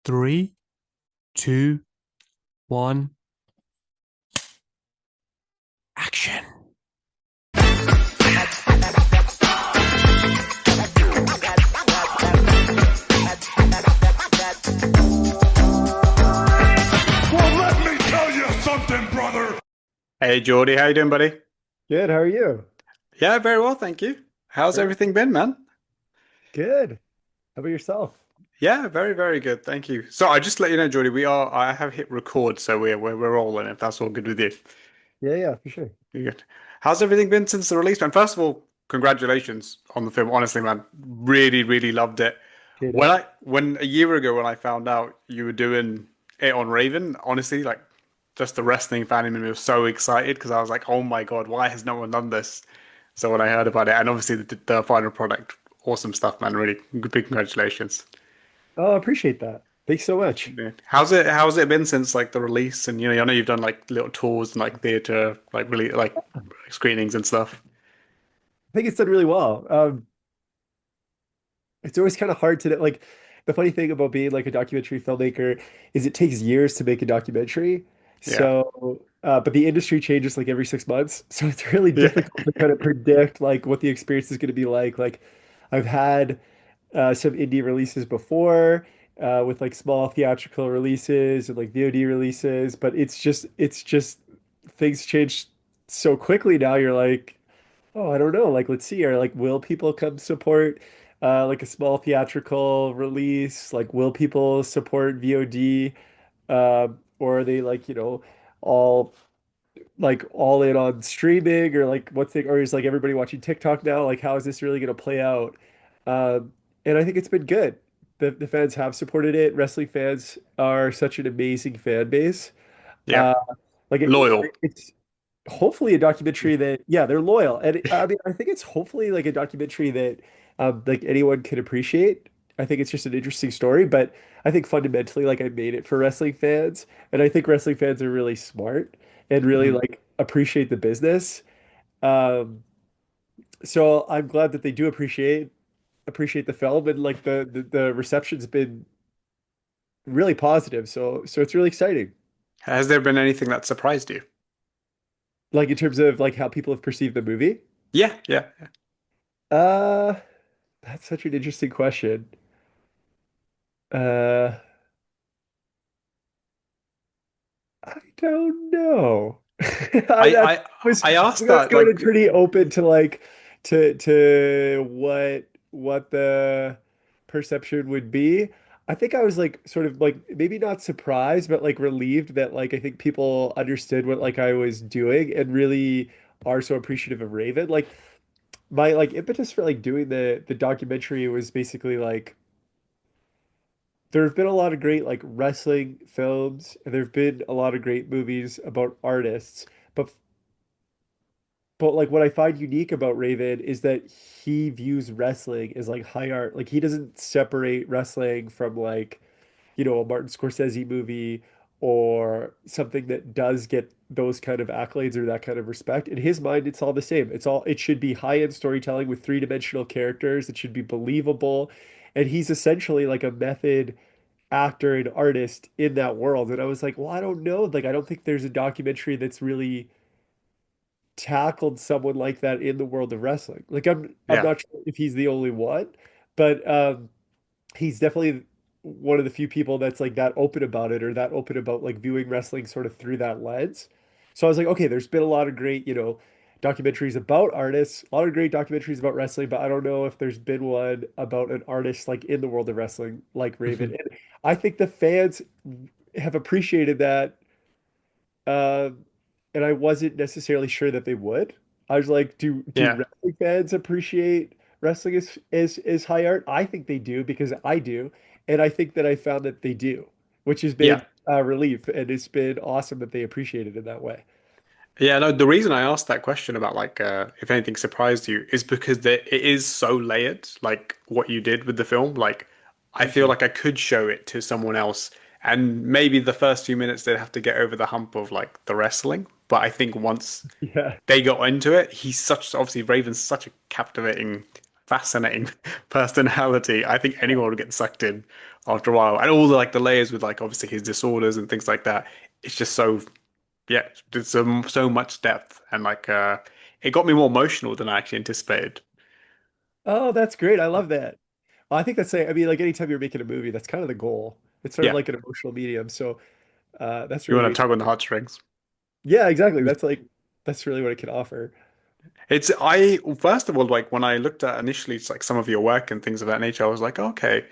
Three, two, one, action. Well, let me tell you something, brother. Hey Geordie, how you doing, buddy? Good. How are you? Yeah, very well, thank you. How's Very everything been, man? good. How about yourself? Yeah, very, very good, thank you. So I just let you know, Geordie, I have hit record, so we're rolling if that's all good with you. Yeah, for sure. You're good. How's everything been since the release, man? First of all, congratulations on the film. Honestly, man, really, really loved it. Appreciate When it. when a year ago when I found out you were doing it on Raven, honestly, like just the wrestling fan in me was so excited because I was like, oh my God, why has no one done this? So when I heard about it, and obviously the final product, awesome stuff, man. Really big congratulations. Oh, I appreciate that. Thanks so much. Yeah. How's it been since like the release? And I know you've done like little tours and like theater, like really like screenings and stuff. I think it's done really well. It's always kind of hard to like the funny thing about being like a documentary filmmaker is it takes years to make a documentary. Yeah. So, but the industry changes like every 6 months. So it's really Yeah. difficult to kind of predict like what the experience is going to be like. Like I've had some indie releases before with like small theatrical releases and like VOD releases, but it's just things change so quickly now. You're like, oh, I don't know. Like, let's see. Or like, will people come support like a small theatrical release? Like, will people support VOD? Or are they like, all all in on streaming or like or is like everybody watching TikTok now? Like, how is this really going to play out? And I think it's been good. The fans have supported it. Wrestling fans are such an amazing fan base. Yeah. Uh, like Loyal. it's hopefully a documentary that, yeah, they're loyal. And I mean, I think it's hopefully like a documentary that like anyone can appreciate. I think it's just an interesting story, but I think fundamentally like I made it for wrestling fans, and I think wrestling fans are really smart and really Mhm. like appreciate the business. Um, so I'm glad that they do appreciate the film, and like the reception's been really positive. So it's really exciting. Has there been anything that surprised you? Like in terms of like how people have perceived the movie. Yeah, yeah. Uh, that's such an interesting question. Uh, I don't know. I I I was I asked that's that going in like pretty open to like to what the perception would be. I think I was like sort of like maybe not surprised, but like relieved that like I think people understood what like I was doing and really are so appreciative of Raven. Like my like impetus for like doing the documentary was basically like there have been a lot of great like wrestling films and there have been a lot of great movies about artists, but like what I find unique about Raven is that he views wrestling as like high art. Like he doesn't separate wrestling from like, a Martin Scorsese movie or something that does get those kind of accolades or that kind of respect. In his mind, it's all the same. It should be high-end storytelling with three-dimensional characters. It should be believable. And he's essentially like a method actor and artist in that world. And I was like, well, I don't know. Like, I don't think there's a documentary that's really tackled someone like that in the world of wrestling. Like, I'm yeah. not sure if he's the only one, but he's definitely one of the few people that's like that open about it or that open about like viewing wrestling sort of through that lens. So I was like, okay, there's been a lot of great, documentaries about artists, a lot of great documentaries about wrestling, but I don't know if there's been one about an artist like in the world of wrestling like Raven. Mhm. And I think the fans have appreciated that. Um, and I wasn't necessarily sure that they would. I was like, do Yeah. wrestling fans appreciate wrestling as high art? I think they do because I do, and I think that I found that they do, which has been Yeah. a relief, and it's been awesome that they appreciate it in that way. Yeah, no, the reason I asked that question about like if anything surprised you is because it is so layered, like what you did with the film. Like I Thank feel you. like I could show it to someone else and maybe the first few minutes they'd have to get over the hump of like the wrestling. But I think once Yeah. they got into it, he's such obviously Raven's such a captivating fascinating personality. I think anyone would get sucked in after a while, and all the like the layers with like obviously his disorders and things like that. It's just so yeah, there's so much depth, and like it got me more emotional than I actually anticipated. Oh, that's great. I love that. I think that's I mean, like anytime you're making a movie, that's kind of the goal. It's sort of Yeah, like an emotional medium. So that's you really want to great. tug on the heartstrings. Yeah, exactly. That's really what it can offer. It's I first of all like when I looked at initially it's like some of your work and things of that nature, I was like, okay,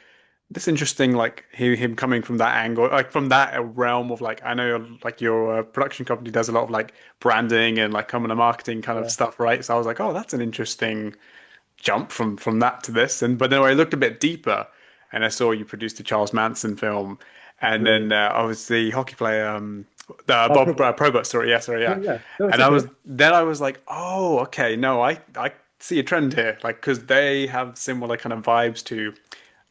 this interesting like him coming from that angle, like from that realm of like I know like your production company does a lot of like branding and like common marketing kind of Yeah, stuff, right? So I was like, oh, that's an interesting jump from that to this. And but then when I looked a bit deeper and I saw you produced the Charles Manson film, and brilliant. then obviously hockey player the Bob Probably. Probert story, yeah, sorry, Yeah, yeah. yeah. No, it's And I okay. was then I was like, oh, okay, no, I see a trend here, like because they have similar kind of vibes to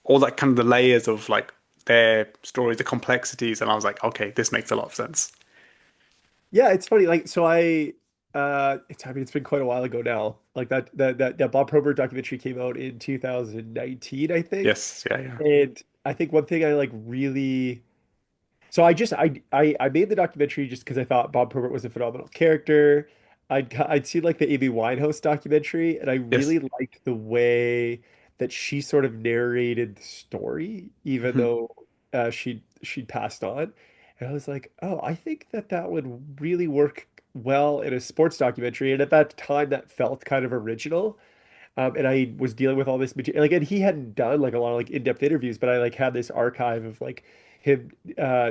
all that kind of the layers of like their stories, the complexities, and I was like, okay, this makes a lot of sense. Yeah, it's funny. Like, so I mean, it's been quite a while ago now. Like that Bob Probert documentary came out in 2019, I think. Yes, yeah, yeah. And I think one thing I like really So I made the documentary just because I thought Bob Probert was a phenomenal character. I'd seen like the Amy Winehouse documentary, and I Yes. really liked the way that she sort of narrated the story, even Mhm. though she'd passed on. And I was like, oh, I think that that would really work well in a sports documentary. And at that time, that felt kind of original. And I was dealing with all this material. Like, and he hadn't done like a lot of like in-depth interviews, but I like had this archive of like him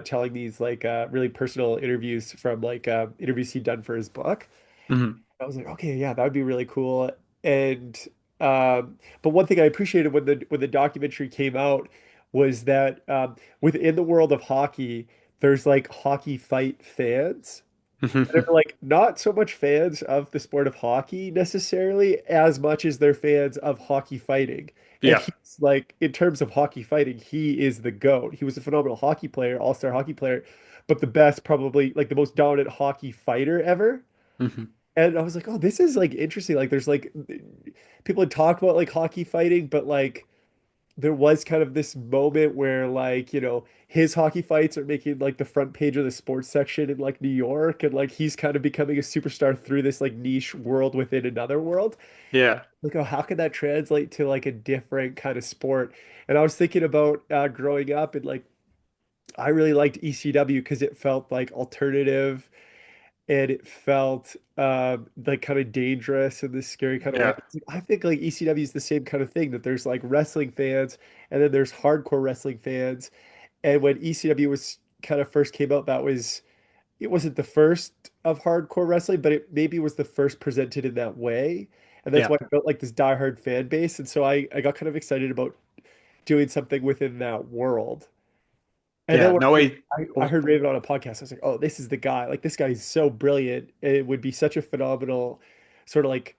telling these like really personal interviews from like interviews he'd done for his book. Mhm. I was like, okay, yeah, that would be really cool. And but one thing I appreciated when the documentary came out was that within the world of hockey, there's like hockey fight fans. They're Mhm. like not so much fans of the sport of hockey necessarily as much as they're fans of hockey fighting. And Yeah. he's like, in terms of hockey fighting, he is the GOAT. He was a phenomenal hockey player, all-star hockey player, but the best, probably like the most dominant hockey fighter ever. Mhm. And I was like, oh, this is like interesting. Like, there's like people had talked about like hockey fighting, but like there was kind of this moment where like, his hockey fights are making like the front page of the sports section in like New York and like he's kind of becoming a superstar through this like niche world within another world. Yeah. Like, oh, how can that translate to like a different kind of sport? And I was thinking about growing up and like I really liked ECW because it felt like alternative and it felt like kind of dangerous in this scary kind of way. Yeah. I think like ECW is the same kind of thing that there's like wrestling fans and then there's hardcore wrestling fans. And when ECW was kind of first came out, it wasn't the first of hardcore wrestling, but it maybe was the first presented in that way. And that's Yeah. why it felt like this diehard fan base. And so I got kind of excited about doing something within that world. And then Yeah. when No way. I heard Raven on a podcast, I was like, oh, this is the guy. Like, this guy is so brilliant. It would be such a phenomenal sort of like,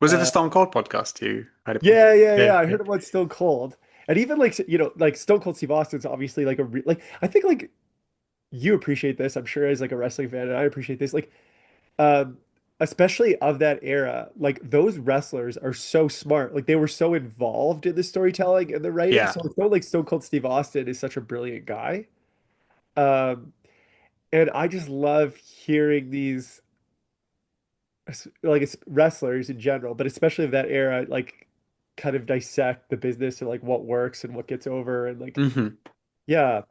Was it the uh, Stone Cold podcast you had it on? yeah, yeah, Yeah. yeah. I Yeah. heard him on Stone Cold. And even like, like Stone Cold Steve Austin's obviously like like, I think like you appreciate this, I'm sure, as like a wrestling fan, and I appreciate this. Like, um, especially of that era, like those wrestlers are so smart. Like, they were so involved in the storytelling and the writing. Yeah. So it's not like Stone Cold Steve Austin is such a brilliant guy. Um, And I just love hearing these like it's wrestlers in general, but especially of that era, like kind of dissect the business and like what works and what gets over and like Hmm. yeah.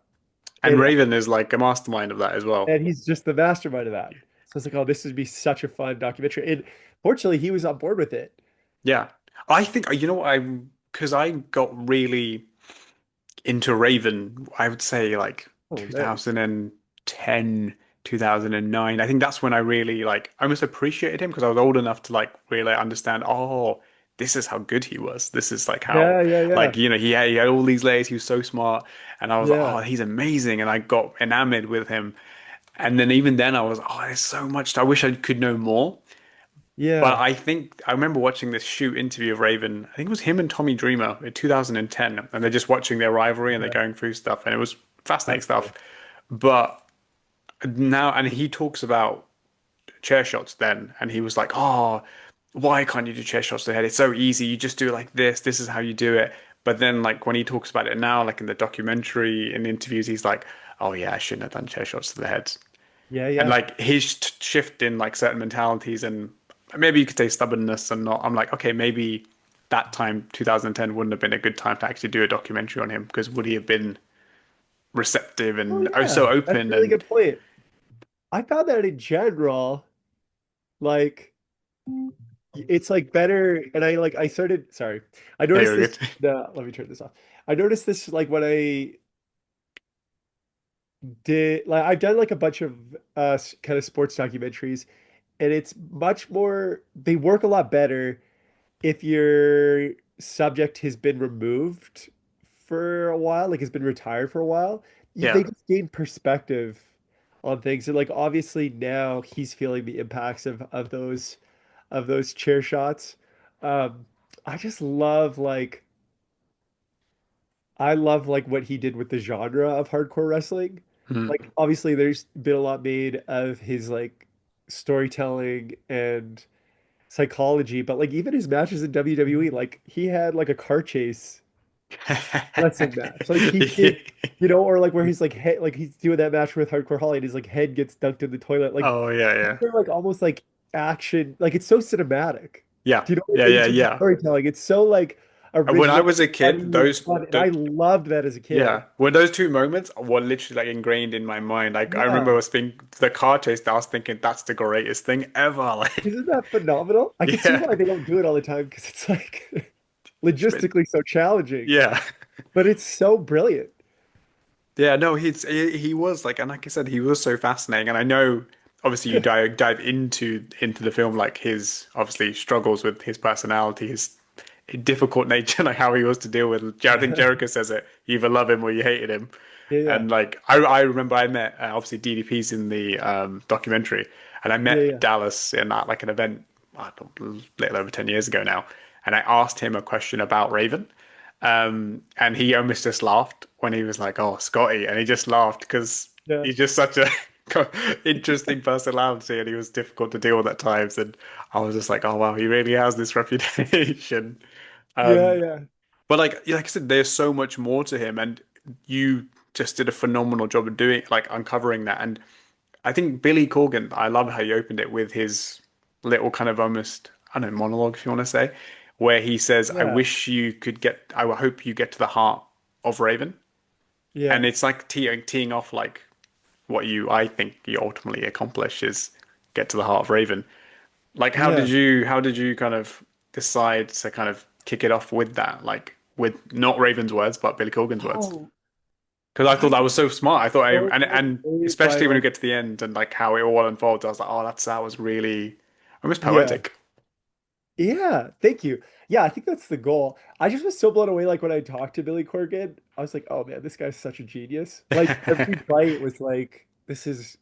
And And Raven is like a mastermind of that as well. and he's just the mastermind of that. So it's like, oh, this would be such a fun documentary. And fortunately he was on board with it. Yeah. I think, you know what, because I got really into Raven, I would say like Oh, nice. 2010, 2009. I think that's when I really like almost appreciated him because I was old enough to like really understand, oh, this is how good he was. This is like how Yeah, yeah, yeah. like he had all these layers, he was so smart. And I was like, Yeah. oh, he's amazing. And I got enamored with him. And then even then I was, oh, there's so much. I wish I could know more. But Yeah. I think I remember watching this shoot interview of Raven. I think it was him and Tommy Dreamer in 2010, and they're just watching their rivalry and they're Yeah. going through stuff, and it was fascinating That's stuff. cool. But now, and he talks about chair shots then, and he was like, "Oh, why can't you do chair shots to the head? It's so easy. You just do it like this. This is how you do it. But then, like when he talks about it now, like in the documentary in interviews, he's like, "Oh yeah, I shouldn't have done chair shots to the head." Yeah, And yeah. like his shift in like certain mentalities and maybe you could say stubbornness and not. I'm like, okay, maybe that time 2010 wouldn't have been a good time to actually do a documentary on him because would he have been receptive Oh and oh yeah, so that's a open really and good point. I found that in general, like it's like better, and I started, sorry. I yeah, noticed you're this good. let me turn this off. I noticed this like when I did like I've done like a bunch of kind of sports documentaries, and it's much more they work a lot better if your subject has been removed for a while, like has been retired for a while. They Yeah. just gain perspective on things. And like obviously now he's feeling the impacts of those chair shots. Um, I just love like I love like what he did with the genre of hardcore wrestling. Mm. Like obviously there's been a lot made of his like storytelling and psychology, but like even his matches in WWE, like he had like a car chase wrestling match. Like he did, or like where he's like head, like he's doing that match with Hardcore Holly and his like head gets dunked in the toilet. Like Oh yeah, yeah. they're like almost like action, like it's so cinematic. Yeah. Do you know what Yeah, I mean? In yeah, terms of yeah. storytelling, it's so like When I original, was a funny, kid, and those fun, and I the loved that as a kid. yeah, when those two moments were literally like ingrained in my mind. Like I remember Yeah. us being the car chase. I was thinking that's the greatest thing ever. Like, Isn't that phenomenal? I can see yeah, why they don't do it all the time because it's like it's been, logistically so challenging, yeah, but it's so brilliant. yeah. No, he was like, and like I said, he was so fascinating. And I know, obviously, you dive into the film, like his obviously struggles with his personality, his difficult nature, like how he was to deal with. I think Jericho says it: you either love him or you hated him. Yeah, yeah, And like I remember I met obviously DDP's in the documentary, and I yeah, met yeah. Dallas in that like an event a little over 10 years ago now, and I asked him a question about Raven, and he almost just laughed when he was like, "Oh, Scotty," and he just laughed because Yeah. he's just such a interesting personality, and he was difficult to deal with at times, and I was just like, "Oh wow, he really has this reputation." Yeah, Um, yeah. but like I said, there's so much more to him, and you just did a phenomenal job of doing like uncovering that. And I think Billy Corgan, I love how you opened it with his little kind of almost I don't know monologue, if you want to say, where he says, "I Yeah. wish you could get, I hope you get to the heart of Raven," Yeah. and it's like teeing off like what I think you ultimately accomplish is get to the heart of Raven. Like, Yeah. how did you kind of decide to kind of kick it off with that? Like, with not Raven's words, but Billy Corgan's words? Oh, Because I thought I that was was so smart. I thought, so and blown away by especially when we like, get to the end and like how it all unfolds, I was like, oh, that was really almost yeah. poetic. Yeah. Thank you. Yeah, I think that's the goal. I just was so blown away. Like when I talked to Billy Corgan, I was like, oh man, this guy's such a genius. Like every bite was like, this is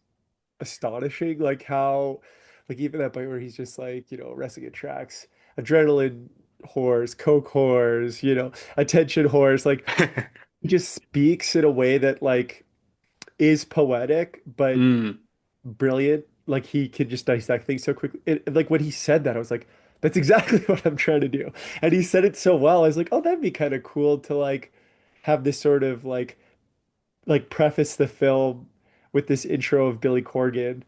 astonishing. Like how, like even that bite where he's just like, wrestling at tracks, adrenaline whores, coke whores, attention whores. Like he just speaks in a way that like is poetic, but Mm. brilliant. Like he can just dissect things so quickly. Like when he said that, I was like, that's exactly what I'm trying to do. And he said it so well. I was like, oh, that'd be kind of cool to like have this sort of like preface the film with this intro of Billy Corgan,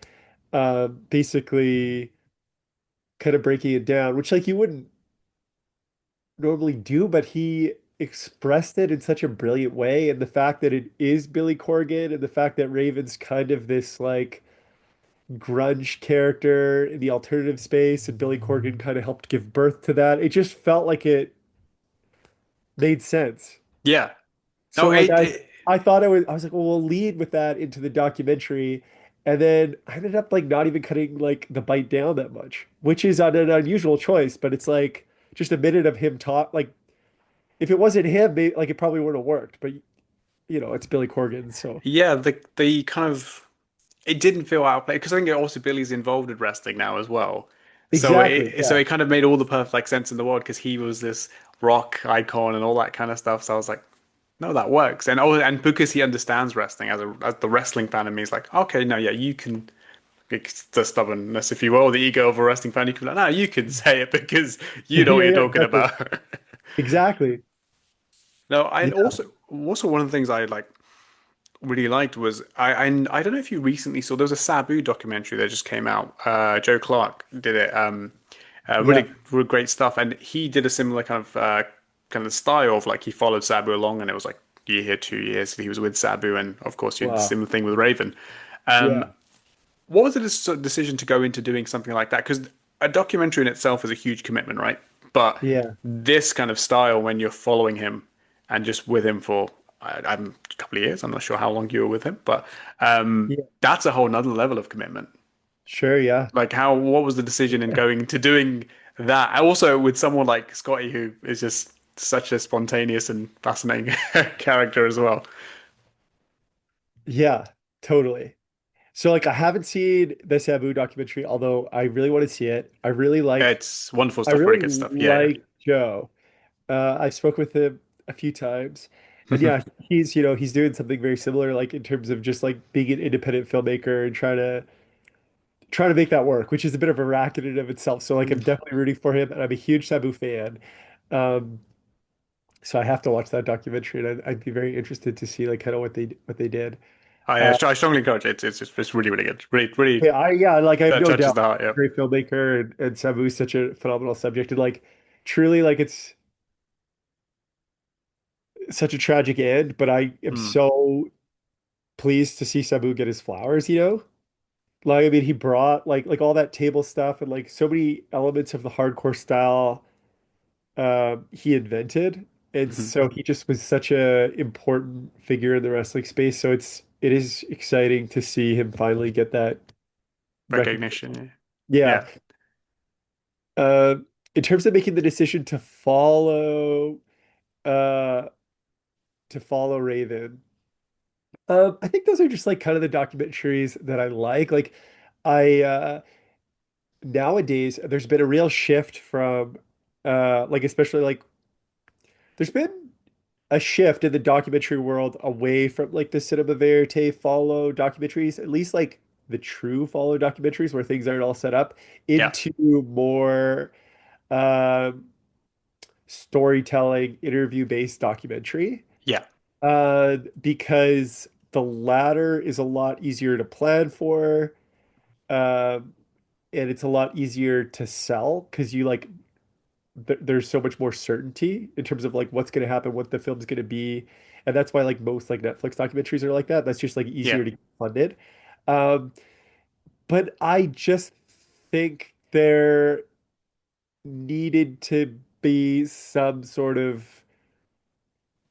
basically kind of breaking it down, which like you wouldn't normally do, but he expressed it in such a brilliant way. And the fact that it is Billy Corgan and the fact that Raven's kind of this like grunge character in the alternative space, and Billy Corgan kind of helped give birth to that. It just felt like it made sense. Yeah. So No, like I thought I was like, well, we'll lead with that into the documentary. And then I ended up like not even cutting like the bite down that much, which is an unusual choice, but it's like just a minute of him talk like if it wasn't him, maybe, like it probably wouldn't have worked. But it's Billy Corgan, so yeah, the kind of it didn't feel out of place because I think also Billy's involved in wrestling now as well. So exactly, it yeah, kind of made all the perfect like sense in the world because he was this rock icon and all that kind of stuff. So I was like, no, that works. And because he understands wrestling as the wrestling fan in me is like, okay, no, yeah, It's the stubbornness, if you will, the ego of a wrestling fan. You can be like, no, you can say it because you know what Yeah, you're yeah, talking exactly. about. Exactly. No, I Yeah, also one of the things I like really liked was I don't know if you recently saw there was a Sabu documentary that just came out. Joe Clark did it. yeah, Really great stuff, and he did a similar kind of style of like he followed Sabu along, and it was like year here, 2 years that he was with Sabu, and of course you had the wow. similar thing with Raven. Um, Yeah, what was the decision to go into doing something like that? Because a documentary in itself is a huge commitment, right? But yeah, this kind of style, when you're following him and just with him for I'm a couple of years, I'm not sure how long you were with him, but yeah. that's a whole nother level of commitment. Sure, yeah. Like, what was the decision in going to doing that? And also with someone like Scotty, who is just such a spontaneous and fascinating character as well. Yeah, totally. So like I haven't seen the Sabu documentary, although I really want to see it. It's wonderful I stuff, really really good stuff. Yeah, like Joe. I've spoke with him a few times. And yeah. yeah, he's doing something very similar, like in terms of just like being an independent filmmaker and trying to make that work, which is a bit of a racket in and of itself. So like I'm definitely rooting for him and I'm a huge Sabu fan. Um, so I have to watch that documentary and I'd be very interested to see like kind of what they did. Uh, I strongly encourage it. It's really, really good. Really, really yeah, like I have that no touches doubt, the heart. Yeah. great filmmaker and Sabu is such a phenomenal subject and like truly like it's such a tragic end, but I am Mm. so pleased to see Sabu get his flowers, you know? Like I mean he brought like all that table stuff and like so many elements of the hardcore style he invented. And Mhm. so he just was such a important figure in the wrestling space. So it is exciting to see him finally get that recognition. Recognition. Yeah. Yeah. Uh, in terms of making the decision uh to follow Raven, I think those are just like kind of the documentaries that I like. Like I nowadays there's been a real shift from like especially like there's been a shift in the documentary world away from like the cinema verite follow documentaries, at least like the true follow documentaries where things aren't all set up, Yeah. into more um storytelling, interview-based documentary. Yeah. Because the latter is a lot easier to plan for, um, and it's a lot easier to sell because you like there's so much more certainty in terms of like what's going to happen, what the film's going to be, and that's why like most like Netflix documentaries are like that. That's just like Yeah. easier to get funded. Um, but I just think there needed to be some sort of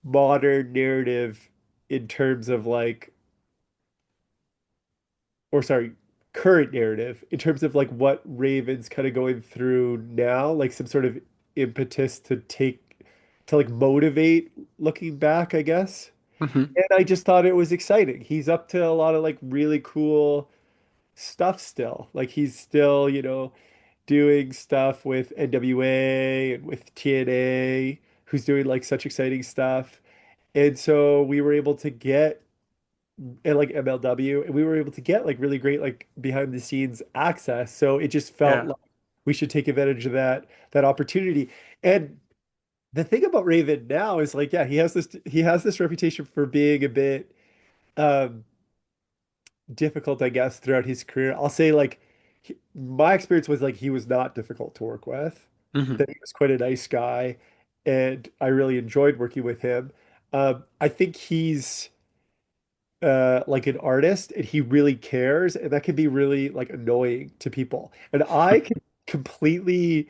modern narrative in terms of like, or sorry, current narrative in terms of like what Raven's kind of going through now, like some sort of impetus to like motivate looking back, I guess. Hmm. And I just thought it was exciting. He's up to a lot of like really cool stuff still. Like he's still, doing stuff with NWA and with TNA, who's doing like such exciting stuff. And so we were able to get and like MLW, and we were able to get like really great like behind the scenes access. So it just felt Yeah. like we should take advantage of that opportunity. And the thing about Raven now is like, yeah, he has this reputation for being a bit um difficult, I guess, throughout his career. I'll say like my experience was like he was not difficult to work with, Hmm. that he was quite a nice guy, and I really enjoyed working with him. I think he's like an artist and he really cares, and that can be really like annoying to people. And I can completely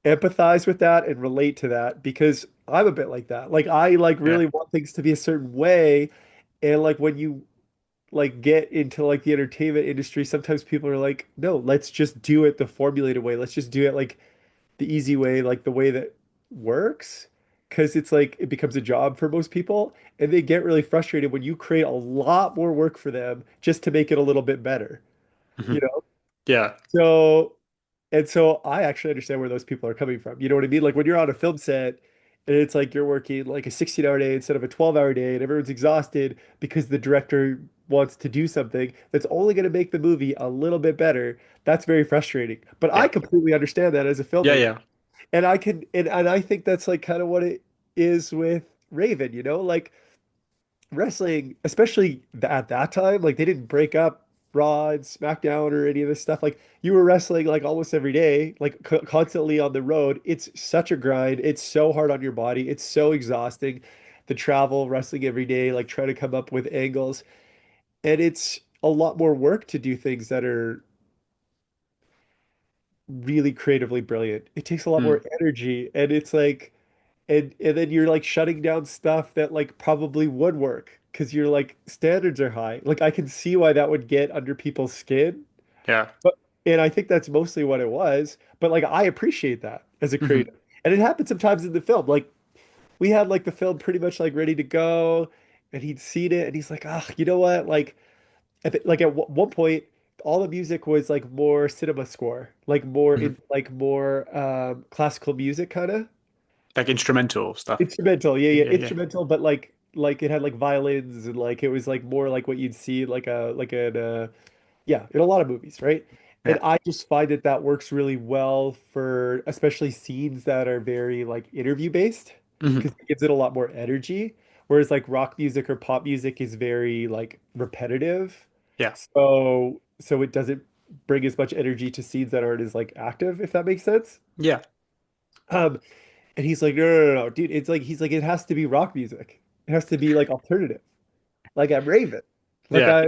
empathize with that and relate to that because I'm a bit like that. Like I like Yeah. really want things to be a certain way, and like when you like get into like the entertainment industry, sometimes people are like, no, let's just do it the formulated way. Let's just do it like the easy way, like the way that works. Because it's like it becomes a job for most people, and they get really frustrated when you create a lot more work for them just to make it a little bit better, Hmm. you know? Yeah. So, and so I actually understand where those people are coming from. You know what I mean? Like when you're on a film set and it's like you're working like a 16-hour day instead of a 12-hour day, and everyone's exhausted because the director wants to do something that's only going to make the movie a little bit better, that's very frustrating. But I Yeah. completely understand that as a Yeah, filmmaker. yeah. And I can and I think that's like kind of what it is with Raven, you know? Like wrestling, especially at that time, like they didn't break up Raw and SmackDown or any of this stuff. Like you were wrestling like almost every day, like constantly on the road. It's such a grind. It's so hard on your body. It's so exhausting. The travel, wrestling every day, like trying to come up with angles. And it's a lot more work to do things that are really creatively brilliant. It takes a lot Mm, more energy. And it's like, and then you're like shutting down stuff that like probably would work because your like standards are high. Like I can see why that would get under people's skin, yeah. but and I think that's mostly what it was. But like I appreciate that as a Hmm. creative, and it happened sometimes in the film. Like we had like the film pretty much like ready to go, and he'd seen it, and he's like, ah, you know what? Like like at one point. All the music was like more cinema score, like more Hmm. in like more classical music kind of. Like instrumental stuff. Instrumental, yeah, yeah, Yeah, yeah. instrumental, but like it had like violins and like it was like more like what you'd see like an yeah, in a lot of movies, right? And Yeah. I just find that that works really well for especially scenes that are very like interview based Hmm. because it gives it a lot more energy, whereas like rock music or pop music is very like repetitive. Yeah. So it doesn't bring as much energy to scenes that aren't as like active, if that makes sense. Yeah. Um, and he's like, no, no, no, no, dude. It's like he's like, it has to be rock music. It has to be like alternative. Like I'm Raven. Like Yeah. I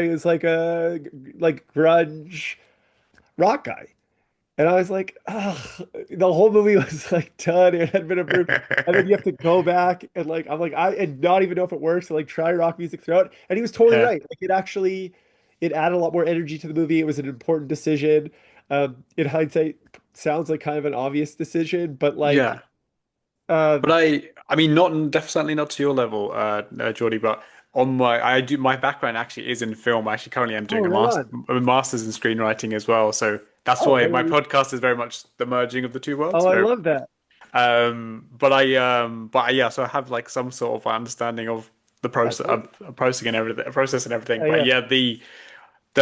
was like a like grunge rock guy. And I was like, ah, the whole movie was like done. It had been approved. And then you have to go back and like I'm like I and not even know if it works and like try rock music throughout. And he was totally Yeah. right. Like it actually it added a lot more energy to the movie. It was an important decision. In hindsight, sounds like kind of an obvious decision, but like Yeah. But um I mean, not definitely not to your level, Geordie, but on my background actually is in film. I actually currently am oh, doing right on. a master's in screenwriting as well. So that's Oh, why what are my you? podcast is very much the merging of the two worlds, Oh, you I know. love that. Yeah, so I have like some sort of understanding of the That's process and everything. But yeah. yeah, the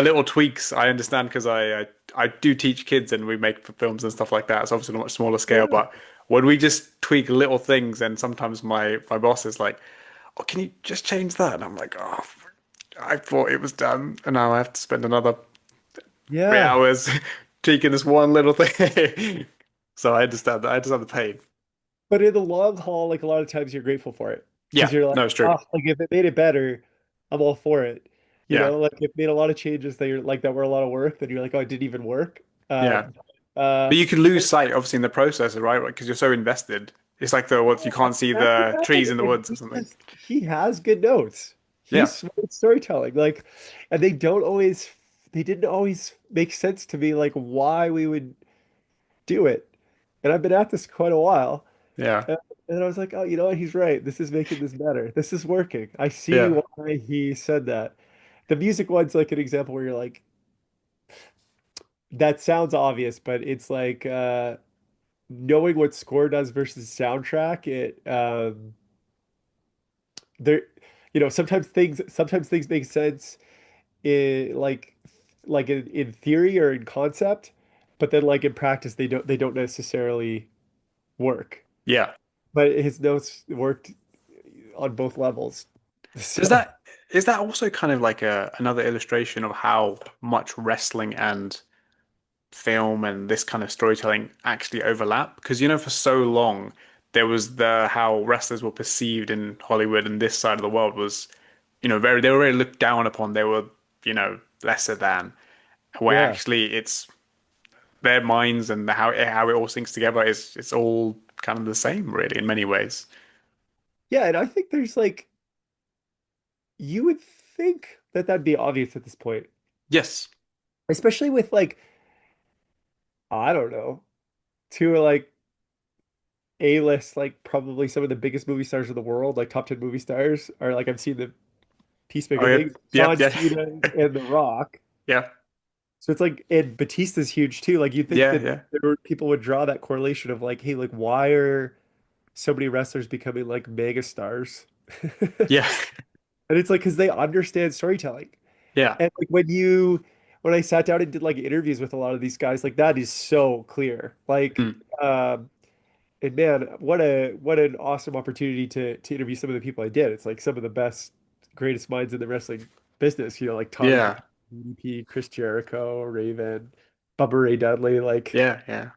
little tweaks I understand because I do teach kids and we make films and stuff like that. It's obviously on a much smaller scale, Right on. but when we just tweak little things, and sometimes my boss is like, "Oh, can you just change that?" And I'm like, "Oh, I thought it was done, and now I have to spend another 3 Yeah. hours tweaking this one little thing." So I understand that. I understand the pain. But in the long haul, like a lot of times you're grateful for it because Yeah, you're like, no, it's true. oh, like if it made it better, I'm all for it. You Yeah, know, like it made a lot of changes that you're like that were a lot of work, then you're like, oh, it didn't even work. yeah. Uh, But you can lose sight, obviously, in the process, right? Because you're so invested. It's like the what you yeah, can't see that's what the happened. trees in the And woods or something. he has good notes. He's Yeah, smart at storytelling. Like, and they didn't always make sense to me, like why we would do it. And I've been at this quite a while. yeah, And and I was like, oh, you know what? He's right. This is making this better. This is working. I see yeah, why he said that. The music one's like an example where you're like, that sounds obvious, but it's like knowing what score does versus soundtrack, there, you know, sometimes things make sense in in theory or in concept, but then like in practice they don't necessarily work. yeah. But his notes worked on both levels. Does So that is that also kind of like another illustration of how much wrestling and film and this kind of storytelling actually overlap? Because you know, for so long there was the how wrestlers were perceived in Hollywood and this side of the world was, you know, very they were very looked down upon. They were, you know, lesser than. Where yeah. actually it's their minds and how it all syncs together is it's all kind of the same really in many ways. Yeah, and I think there's like you would think that that'd be obvious at this point, Yes. especially with like I don't know, two like A-list like probably some of the biggest movie stars in the world, like top 10 movie stars are like I've seen the Oh Peacemaker yeah. things, Yep. John Yeah. Cena and The Rock. Yeah. So it's like and Batista's huge too. Like you'd think Yeah. that Yeah. people would draw that correlation of like, hey, like why are so many wrestlers becoming like mega stars? Yeah. And it's like because they understand storytelling. Yeah. And like when I sat down and did like interviews with a lot of these guys, like that is so clear. Like Mm. and man, what an awesome opportunity to interview some of the people I did. It's like some of the best, greatest minds in the wrestling business, like Tommy Dreamer, Yeah. DDP, Chris Jericho, Raven, Bubba Ray Dudley, like Yeah. Yeah.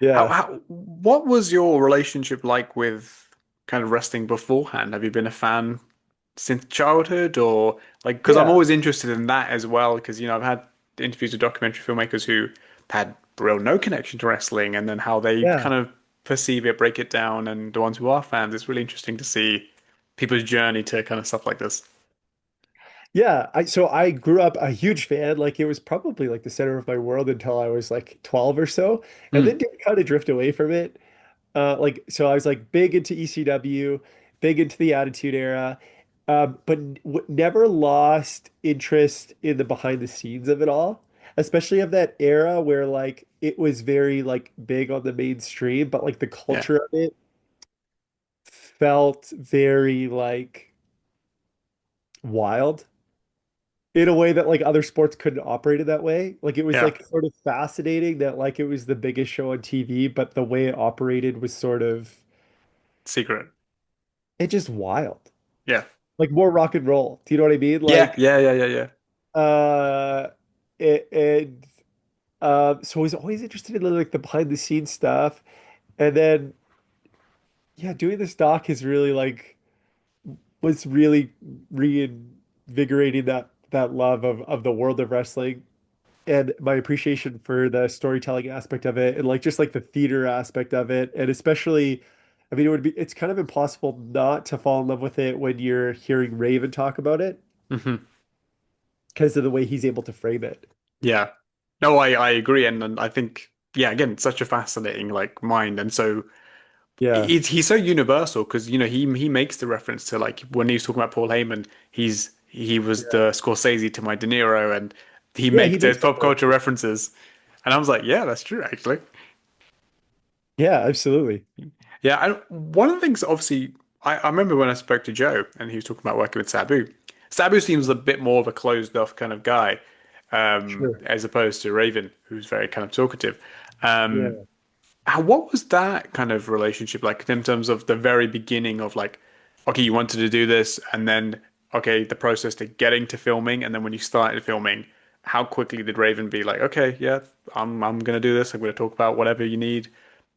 yeah. What was your relationship like with kind of wrestling beforehand? Have you been a fan since childhood or like, because I'm Yeah. always interested in that as well, because, I've had interviews with documentary filmmakers who had real no connection to wrestling and then how they Yeah. kind of perceive it, break it down, and the ones who are fans, it's really interesting to see people's journey to kind of stuff like this. Yeah, I grew up a huge fan. Like it was probably like the center of my world until I was like 12 or so, and then Mm, did kind of drift away from it. Like so I was like big into ECW, big into the Attitude Era, but never lost interest in the behind the scenes of it all, especially of that era where like it was very like big on the mainstream, but like the yeah, culture of it felt very like wild in a way that like other sports couldn't operate it that way. Like it was yeah, like sort of fascinating that like it was the biggest show on TV, but the way it operated was sort of secret. it just wild. Yeah, Like more rock and roll. Do you know what I mean? yeah, Like yeah, yeah, yeah, yeah. uh and so I was always interested in like the behind the scenes stuff. And then yeah, doing this doc is really like was really reinvigorating that love of the world of wrestling and my appreciation for the storytelling aspect of it and like just like the theater aspect of it and especially I mean it's kind of impossible not to fall in love with it when you're hearing Raven talk about it Hmm. because of the way he's able to frame it. Yeah. No, I agree, and I think yeah, again, such a fascinating like mind, and so Yeah. he's so universal because he makes the reference to like when he was talking about Paul Heyman, he was Yeah. the Scorsese to my De Niro, and he Yeah, he makes those makes pop sense. culture references, and I was like, yeah, that's true actually. Yeah, absolutely. Yeah, and one of the things, obviously, I remember when I spoke to Joe and he was talking about working with Sabu. Sabu seems a bit more of a closed off kind of guy, Sure. as opposed to Raven, who's very kind of talkative. Um, Yeah. what was that kind of relationship like in terms of the very beginning of like, okay, you wanted to do this, and then okay, the process to getting to filming, and then when you started filming, how quickly did Raven be like, okay, yeah, I'm gonna do this. I'm gonna talk about whatever you need.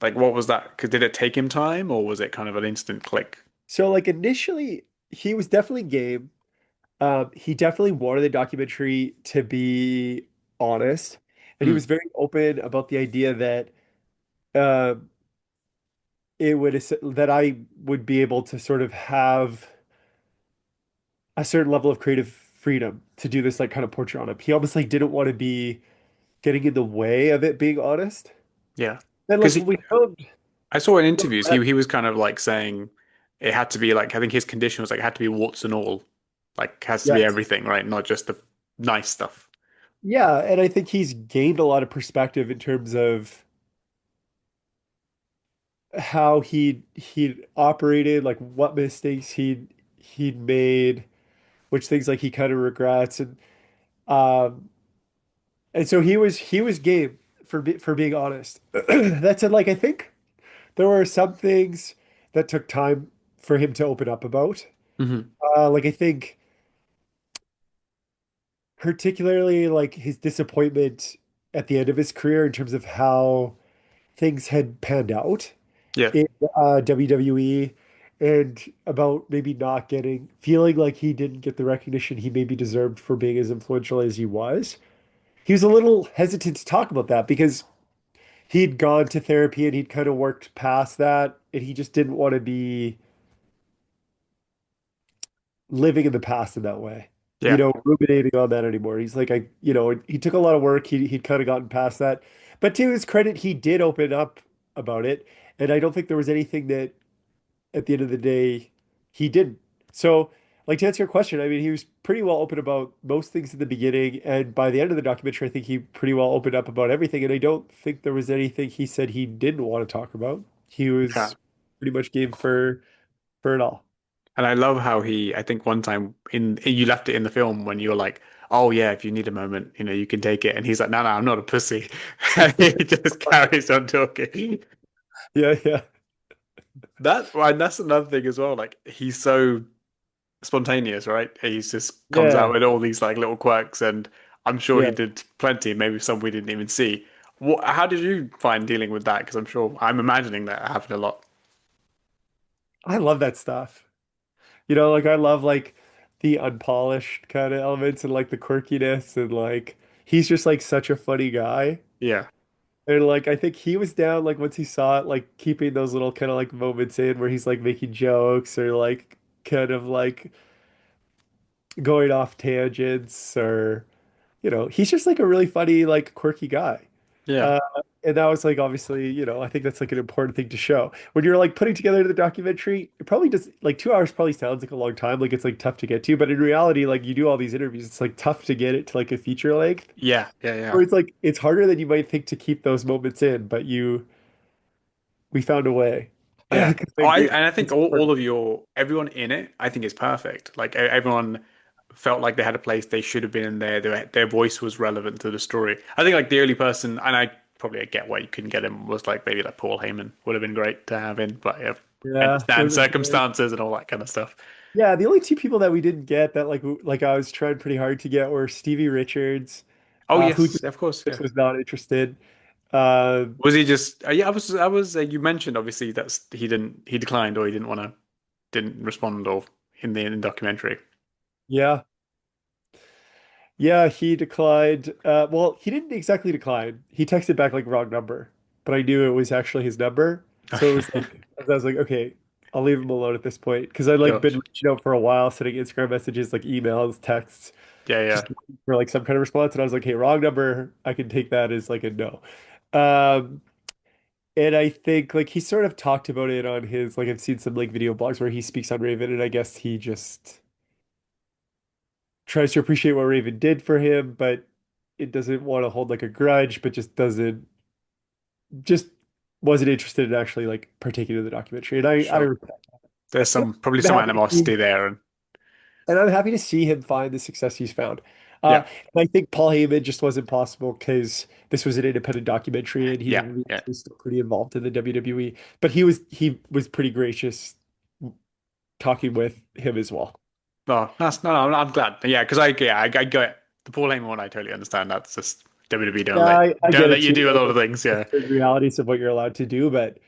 Like, what was that? 'Cause did it take him time, or was it kind of an instant click? So like initially he was definitely game. He definitely wanted the documentary to be honest, and he was Mm, very open about the idea that um that I would be able to sort of have a certain level of creative freedom to do this like kind of portrait on him. He almost like didn't want to be getting in the way of it being honest. yeah, And like because when we filmed, I saw in interviews he was kind of like saying it had to be like I think his condition was like it had to be warts and all, like has to be yes. everything, right? Not just the nice stuff. Yeah, and I think he's gained a lot of perspective in terms of how he'd operated, like what mistakes he'd made, which things like he kind of regrets, um and so he was game for being honest. That said, like I think there were some things that took time for him to open up about. Hmm. Like I think particularly like his disappointment at the end of his career in terms of how things had panned out Yeah, in WWE and about maybe not feeling like he didn't get the recognition he maybe deserved for being as influential as he was. He was a little hesitant to talk about that because he'd gone to therapy and he'd kind of worked past that and he just didn't want to be living in the past in that way. yeah, Ruminating on that anymore. He's like, he took a lot of work. He'd kind of gotten past that. But to his credit, he did open up about it. And I don't think there was anything that at the end of the day he didn't. So, like to answer your question, I mean, he was pretty well open about most things in the beginning. And by the end of the documentary, I think he pretty well opened up about everything. And I don't think there was anything he said he didn't want to talk about. He yeah. was pretty much game for it all. And I love how I think one time you left it in the film when you were like, oh yeah, if you need a moment, you can take it. And he's like, no, no, I'm not a pussy. And he just carries on talking. Yeah, yeah. And that's another thing as well. Like he's so spontaneous, right? He's just comes out Yeah. with all these like little quirks, and I'm sure he Yeah. did plenty, maybe some we didn't even see. How did you find dealing with that? Because I'm imagining that happened a lot. I love that stuff. Like I love like the unpolished kind of elements and like the quirkiness and like he's just like such a funny guy. Yeah, And like I think he was down like once he saw it, like keeping those little kind of like moments in where he's like making jokes or like kind of like going off tangents or he's just like a really funny, like quirky guy. yeah, Uh, and that was like obviously, I think that's like an important thing to show. When you're like putting together the documentary, it probably does like 2 hours probably sounds like a long time, like it's like tough to get to, but in reality, like you do all these interviews, it's like tough to get it to like a feature length. yeah, yeah, yeah. Or it's like it's harder than you might think to keep those moments in, but we found a way. Yeah. 'Cause they- And I think it's all important. of everyone in it, I think is perfect. Like everyone felt like they had a place they should have been in there. Their voice was relevant to the story. I think like the only person, and I probably get why you couldn't get him, was like maybe like Paul Heyman would have been great to have in, but yeah, I Yeah, would understand have been great. circumstances and all that kind of stuff. Yeah, the only two people that we didn't get that like I was trying pretty hard to get were Stevie Richards, Oh who yes, of course, just yeah. was not interested. Uh, Was he just? Yeah, I was. You mentioned obviously he declined or he didn't respond or in the documentary. yeah, yeah, he declined. Well, he didn't exactly decline. He texted back like wrong number, but I knew it was actually his number. So it was like I was like, okay, I'll leave him alone at this point because I'd like been Gosh. reaching out for a while, sending Instagram messages, like emails, texts, Yeah, yeah. just for like some kind of response. And I was like, hey, wrong number. I can take that as like a no. Um, And I think like he sort of talked about it on his like I've seen some like video blogs where he speaks on Raven and I guess he just tries to appreciate what Raven did for him, but it doesn't want to hold like a grudge, but just wasn't interested in actually like partaking in the documentary. And I Sure. respect There's it. probably I'm some happy to see animosity there, and and I'm happy to see him find the success he's found. yeah, And I think Paul Heyman just wasn't possible because this was an independent documentary and he's yeah, yeah. obviously still pretty involved in the WWE. But he was pretty gracious talking with him as well. No, that's no, no. I'm glad. Yeah, because I get the Paul Heyman one. I totally understand. That's just WWE Yeah, I don't get let it you too. do a Like lot of things. it's Yeah, the realities of what you're allowed to do, but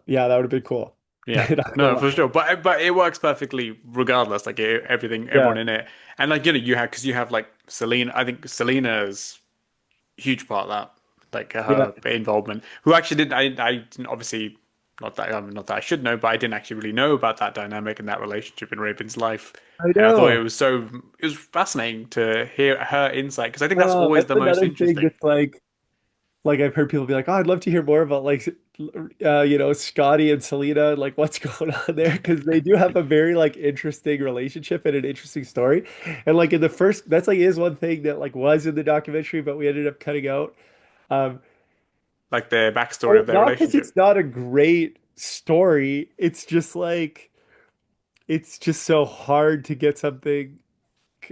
yeah, that would have been cool. yeah. Not gonna No, lie. for sure. But it works perfectly regardless. Like everything, Yeah, everyone in it, and like you have because you have like Selena. I think Selena's huge part of that, like yeah, her involvement. Who actually didn't I didn't obviously not that I should know, but I didn't actually really know about that dynamic and that relationship in Raven's life. I And I thought know. it was fascinating to hear her insight because I think that's always That's the most another thing interesting. that's like I've heard people be like, "Oh, I'd love to hear more about like Scotty and Selena, like what's going on there?" Because they do have a very like interesting relationship and an interesting story. And like in the first, that's like is one thing that like was in the documentary, but we ended up cutting out. Um, Like the backstory well, of their not because relationship. it's not a great story. It's just like it's just so hard to get something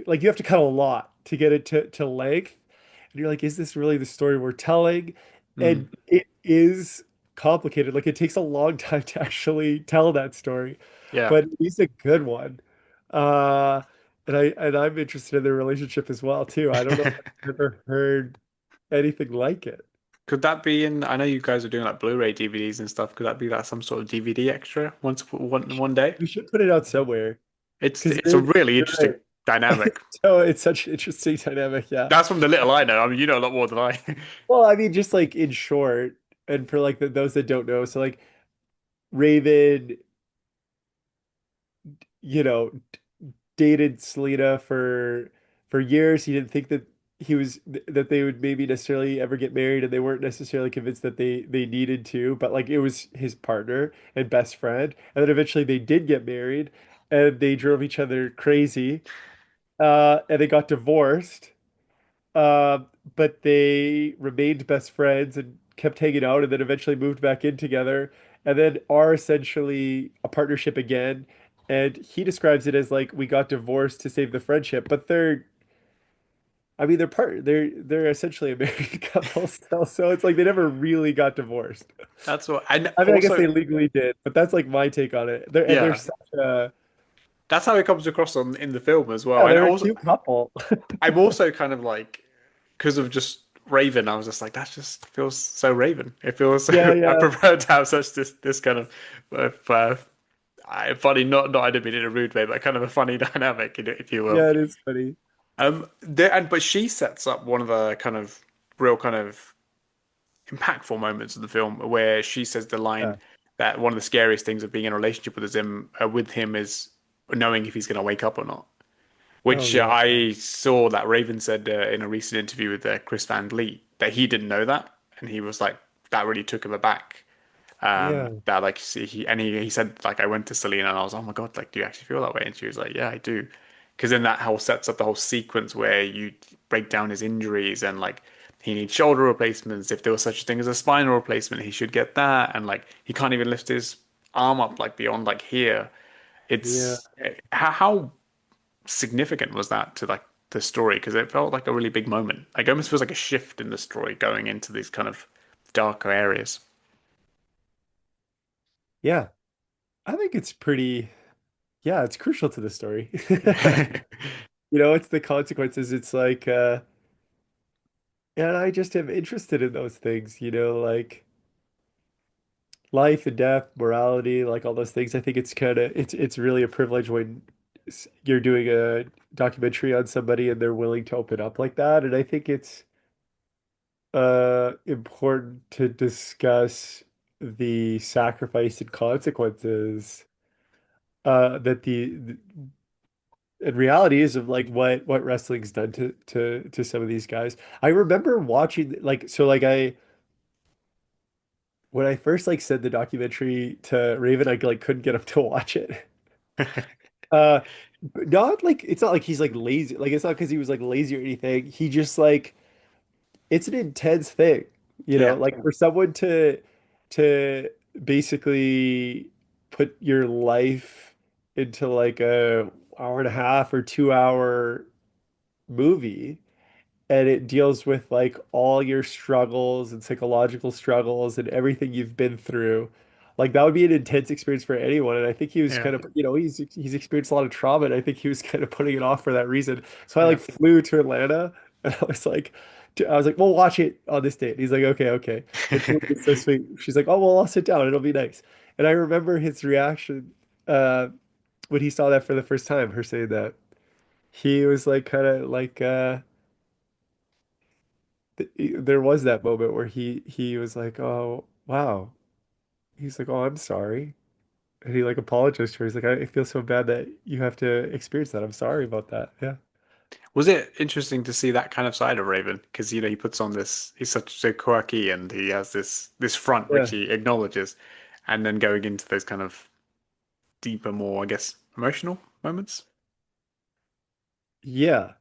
like you have to cut a lot to get it to length. And you're like, is this really the story we're telling? Mm, And it is complicated. Like it takes a long time to actually tell that story, yeah. but it's a good one. Uh, and I'm interested in their relationship as well too. I don't know if I've ever heard anything like it. Could that be in? I know you guys are doing like Blu-ray DVDs and stuff. Could that be like some sort of DVD extra one day? We should put it out somewhere because It's a really you're interesting right. dynamic. So it's such an interesting dynamic. Yeah. That's from the little I know. I mean, you know a lot more than I. Well, I mean, just like in short, and for like those that don't know, so like Raven, you know, dated Selena for years. He didn't think that that they would maybe necessarily ever get married, and they weren't necessarily convinced that they needed to, but like it was his partner and best friend. And then eventually they did get married, and they drove each other crazy. And they got divorced. Uh, but they remained best friends and kept hanging out and then eventually moved back in together and then are essentially a partnership again. And he describes it as like we got divorced to save the friendship, but I mean they're essentially a married couple still, so it's like they never really got divorced. That's what, and I mean, I guess also, they legally did, but that's like my take on it. They're yeah, such a that's how it comes across on in the film as well. yeah, And they're a also, cute couple. I'm also kind of like, because of just Raven, I was just like, that just feels so Raven. It feels so. Yeah, I yeah. prefer to have such this kind of funny, not I don't mean in a rude way, but kind of a funny dynamic, if you will. Yeah, it is funny. But she sets up one of the kind of real kind of impactful moments of the film where she says the line Yeah. that one of the scariest things of being in a relationship with him is knowing if he's going to wake up or not. Oh Which yeah. I saw that Raven said in a recent interview with Chris Van Vliet that he didn't know that, and he was like, that really took him aback. Yeah. That like see, he said like I went to Selena and I was, oh my God, like do you actually feel that way? And she was like, yeah, I do, because then that whole sets up the whole sequence where you break down his injuries and like he needs shoulder replacements. If there was such a thing as a spinal replacement, he should get that, and like he can't even lift his arm up like beyond like here. Yeah. It's how significant was that to like the story? Because it felt like a really big moment. Like it almost feels like a shift in the story going into these kind of darker areas. Yeah. I think it's pretty yeah, it's crucial to the story. You know, it's the consequences. It's like and I just am interested in those things, you know, like life and death, morality, like all those things. I think it's kind of it's really a privilege when you're doing a documentary on somebody and they're willing to open up like that. And I think it's important to discuss the sacrifice and consequences that the and reality is of like what wrestling's done to some of these guys. I remember watching like so like I when I first like sent the documentary to Raven, I like couldn't get him to watch it. Uh, but not like it's not like he's like lazy. Like it's not because he was like lazy or anything. He just like it's an intense thing, you know, Yeah, like for someone to basically put your life into like a hour and a half or 2 hour movie and it deals with like all your struggles and psychological struggles and everything you've been through. Like that would be an intense experience for anyone. And I think he was yeah, kind of, you know, he's experienced a lot of trauma and I think he was kind of putting it off for that reason. So I yeah. like flew to Atlanta and I was like, we'll watch it on this date. He's like, okay, okay. And she was so sweet. She's like, oh, well, I'll sit down. It'll be nice. And I remember his reaction uh, when he saw that for the first time, her saying that he was like kind of like there was that moment where he was like, "Oh, wow." He's like, "Oh, I'm sorry." And he like apologized to her. He's like, I feel so bad that you have to experience that. I'm sorry about that." Yeah. Was it interesting to see that kind of side of Raven? Because he puts on this, he's such so quirky and he has this front which Yeah. he acknowledges, and then going into those kind of deeper, more I guess emotional moments. Yeah.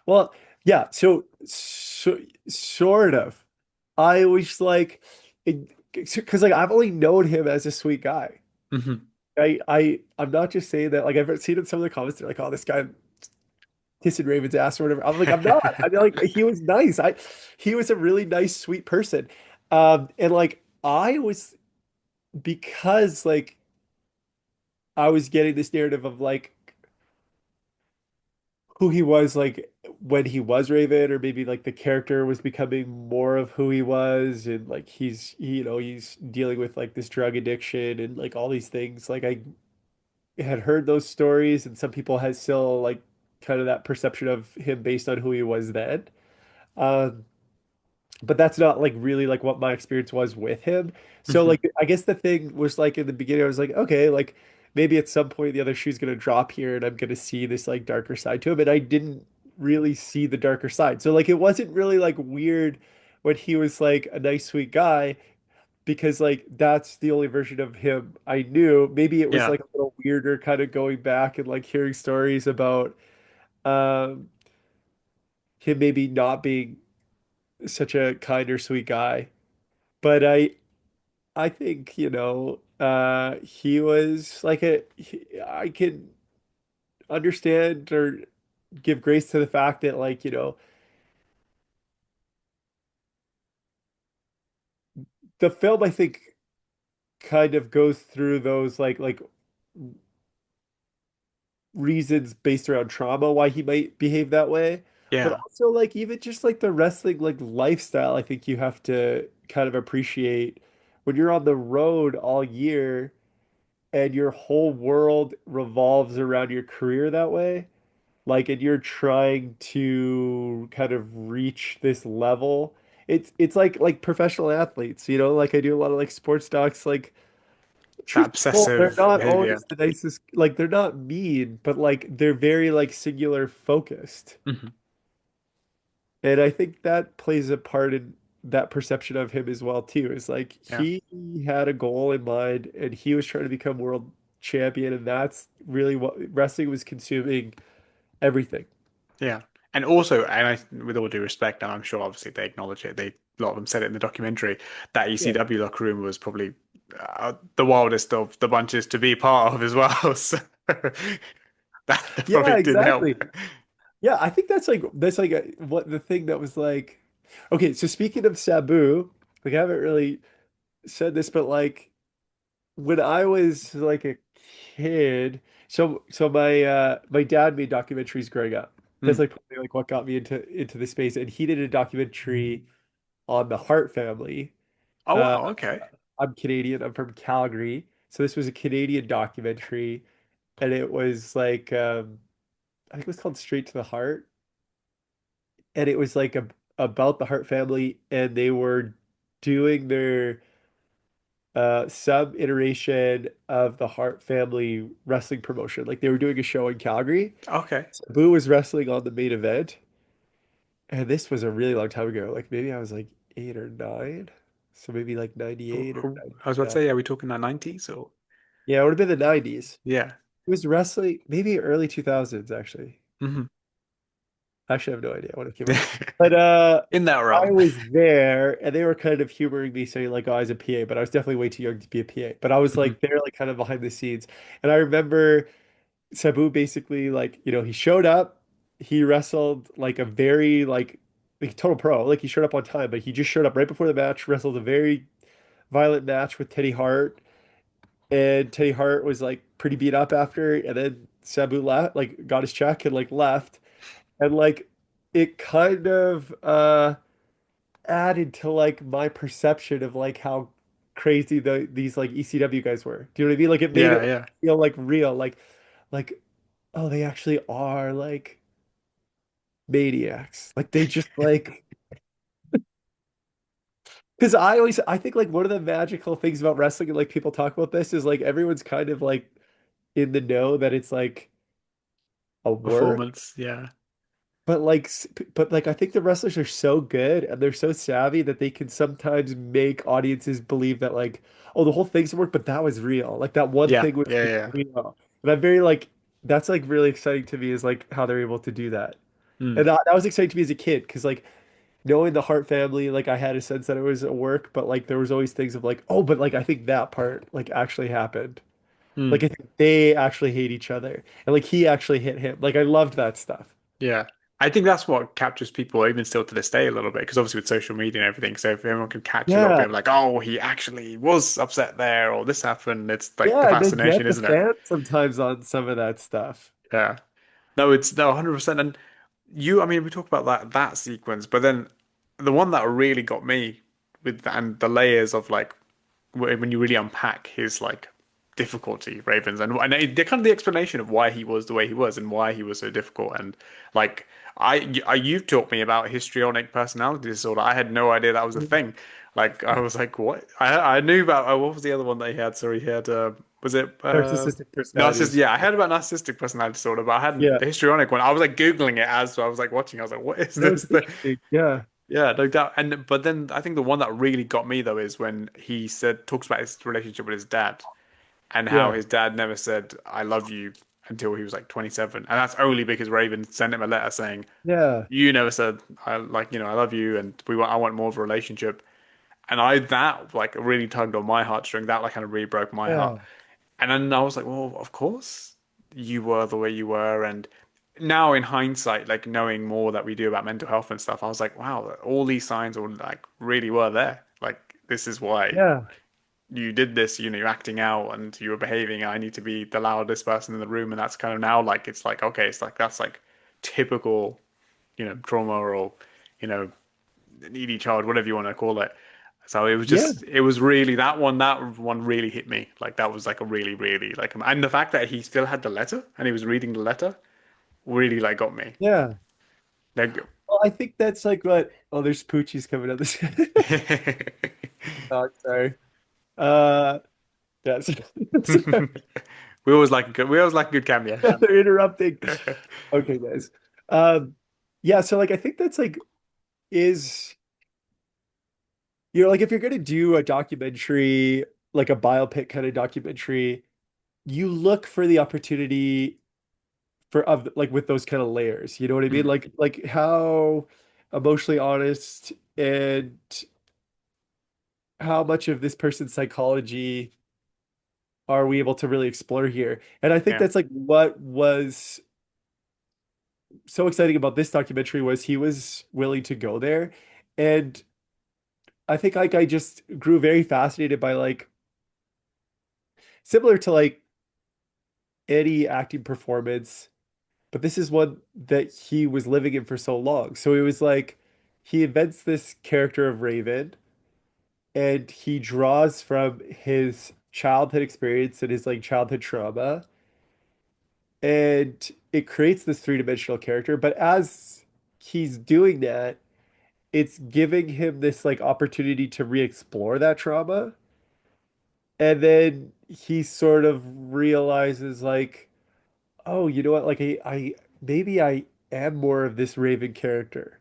Well, yeah, so sort of. I was like because like I've only known him as a sweet guy. Hmm. I'm not just saying that like I've seen in some of the comments they're like, "Oh, this guy kissing Raven's ass or whatever." I'm like, I'm not. I mean, like he was nice. He was a really nice, sweet person. And like I was because like I was getting this narrative of like who he was like when he was Raven, or maybe like the character was becoming more of who he was, and like you know, he's dealing with like this drug addiction and like all these things. Like I had heard those stories, and some people had still like kind of that perception of him based on who he was then. Um, but that's not like really like what my experience was with him. So Hmm. like I guess the thing was like in the beginning I was like, okay, like maybe at some point the other shoe's gonna drop here and I'm gonna see this like darker side to him. And I didn't really see the darker side. So like it wasn't really like weird when he was like a nice sweet guy because like that's the only version of him I knew. Maybe it was Yeah. like a little weirder kind of going back and like hearing stories about um him maybe not being such a kind or sweet guy. But I think, you know, He was like I can understand or give grace to the fact that like, the film I think kind of goes through those like reasons based around trauma why he might behave that way. But Yeah, also like even just like the wrestling like lifestyle, I think you have to kind of appreciate when you're on the road all year and your whole world revolves around your career that way. Like and you're trying to kind of reach this level. It's like professional athletes, like I do a lot of like sports docs like that truth be told, they're obsessive not behavior. always the nicest. Like they're not mean, but like they're very like singular focused. Mhm. And I think that plays a part in that perception of him as well too. Is like Yeah. he had a goal in mind and he was trying to become world champion, and that's really what wrestling was consuming everything. Yeah. And also, and with all due respect, and I'm sure obviously they acknowledge it, a lot of them said it in the documentary, that Yeah. ECW locker room was probably the wildest of the bunches to be part of as well. So that Yeah, probably didn't help. exactly. Yeah, I think that's like what the thing that was like. Okay, so speaking of Sabu, like I haven't really said this, but like when I was like a kid, so my dad made documentaries growing up. That's Mm. like probably like what got me into the space. And he did a documentary on the Hart family. Oh, Uh, wow. Okay. I'm Canadian. I'm from Calgary. So this was a Canadian documentary, and it was like I think it was called Straight to the Heart, and it was like about the Hart family, and they were doing their some iteration of the Hart family wrestling promotion. Like they were doing a show in Calgary. Okay. Boo was wrestling on the main event, and this was a really long time ago. Like maybe I was like 8 or 9, so maybe like Oh, 98 or oh, I was about to 99. say, are we talking the 90s or? Yeah, it would have been the 90s. Yeah. He was wrestling maybe early 2000s actually. Hmm. Actually, I have no idea when it came out. But In that I realm. was there and they were kind of humoring me saying like, oh, I was a PA, but I was definitely way too young to be a PA. But I was Mhm. like there like kind of behind the scenes. And I remember Sabu basically like, he showed up, he wrestled like a very like total pro. Like he showed up on time, but he just showed up right before the match, wrestled a very violent match with Teddy Hart. And Teddy Hart was like pretty beat up after, and then Sabu left, like got his check and like left. And like it kind of added to like my perception of like how crazy these like ECW guys were. Do you know what I mean? Like it made Yeah, it yeah. feel like real, like oh, they actually are like maniacs. Like they just like because I think like one of the magical things about wrestling and like people talk about this is like everyone's kind of like in the know that it's like a work. Performance. Yeah. But like I think the wrestlers are so good and they're so savvy that they can sometimes make audiences believe that like, oh, the whole thing's a work, but that was real. Like that one Yeah. thing was Yeah. like Yeah. real. And I'm very like that's like really exciting to me is like how they're able to do that. Mm. And that was exciting to me as a kid because like knowing the Hart family, like I had a sense that it was a work, but like there was always things of like, oh, but like I think that part like actually happened. Mm. Like I think they actually hate each other. And like he actually hit him. Like I loved that stuff. Yeah. I think that's what captures people even still to this day a little bit, because obviously with social media and everything, so if everyone can catch a little bit Yeah. of like, oh, he actually was upset there or this happened, it's like the Yeah, and they fascination, get the isn't it? fans sometimes on some of that stuff. Yeah. No, it's no 100%. And I mean, we talk about that sequence, but then the one that really got me with and the layers of like when you really unpack his like difficulty, Ravens, they're kind of the explanation of why he was the way he was and why he was so difficult. And like you've taught me about histrionic personality disorder. I had no idea that was a thing. Like I was like, what? I knew about what was the other one that he had? Sorry, he had was it Narcissistic narcissist? personalities. Yeah, I heard about narcissistic personality disorder, but I hadn't Yeah, the histrionic one. I was like googling it as I was like watching. I was like, what is that this? was interesting. Yeah, Yeah, no doubt. And but then I think the one that really got me though is when he talks about his relationship with his dad and how yeah, his dad never said "I love you" until he was like 27, and that's only because Raven sent him a letter saying yeah, you never said I love you, and I want more of a relationship. And I that like really tugged on my heartstring. That like kind of really broke my heart. Yeah. And then I was like, well, of course you were the way you were. And now in hindsight, like knowing more that we do about mental health and stuff, I was like, wow, all these signs all like really were there. Like this is why Yeah. you did this, you're acting out and you were behaving. I need to be the loudest person in the room. And that's kind of now like it's like, okay, it's like that's like typical, trauma or, you know, needy child, whatever you want to call it. So Yeah. it was really that one really hit me. Like that was like a really, really like, and the fact that he still had the letter and he was reading the letter really like got me. Yeah. Like, Well, I think that's like what, oh, there's Poochies coming up this. Oh, sorry. Uh, that's we always like a good cameo. they're interrupting. Okay, guys. Um, yeah, so like I think that's like is like if you're gonna do a documentary, like a biopic kind of documentary, you look for the opportunity for of like with those kind of layers. You know what I mean? Mm, Like how emotionally honest and how much of this person's psychology are we able to really explore here? And I think yeah. that's like what was so exciting about this documentary was he was willing to go there. And I think like I just grew very fascinated by like similar to like any acting performance, but this is one that he was living in for so long. So it was like he invents this character of Raven and he draws from his childhood experience and his like childhood trauma and it creates this three-dimensional character. But as he's doing that, it's giving him this like opportunity to re-explore that trauma. And then he sort of realizes like, oh, you know what? Like I maybe I am more of this Raven character.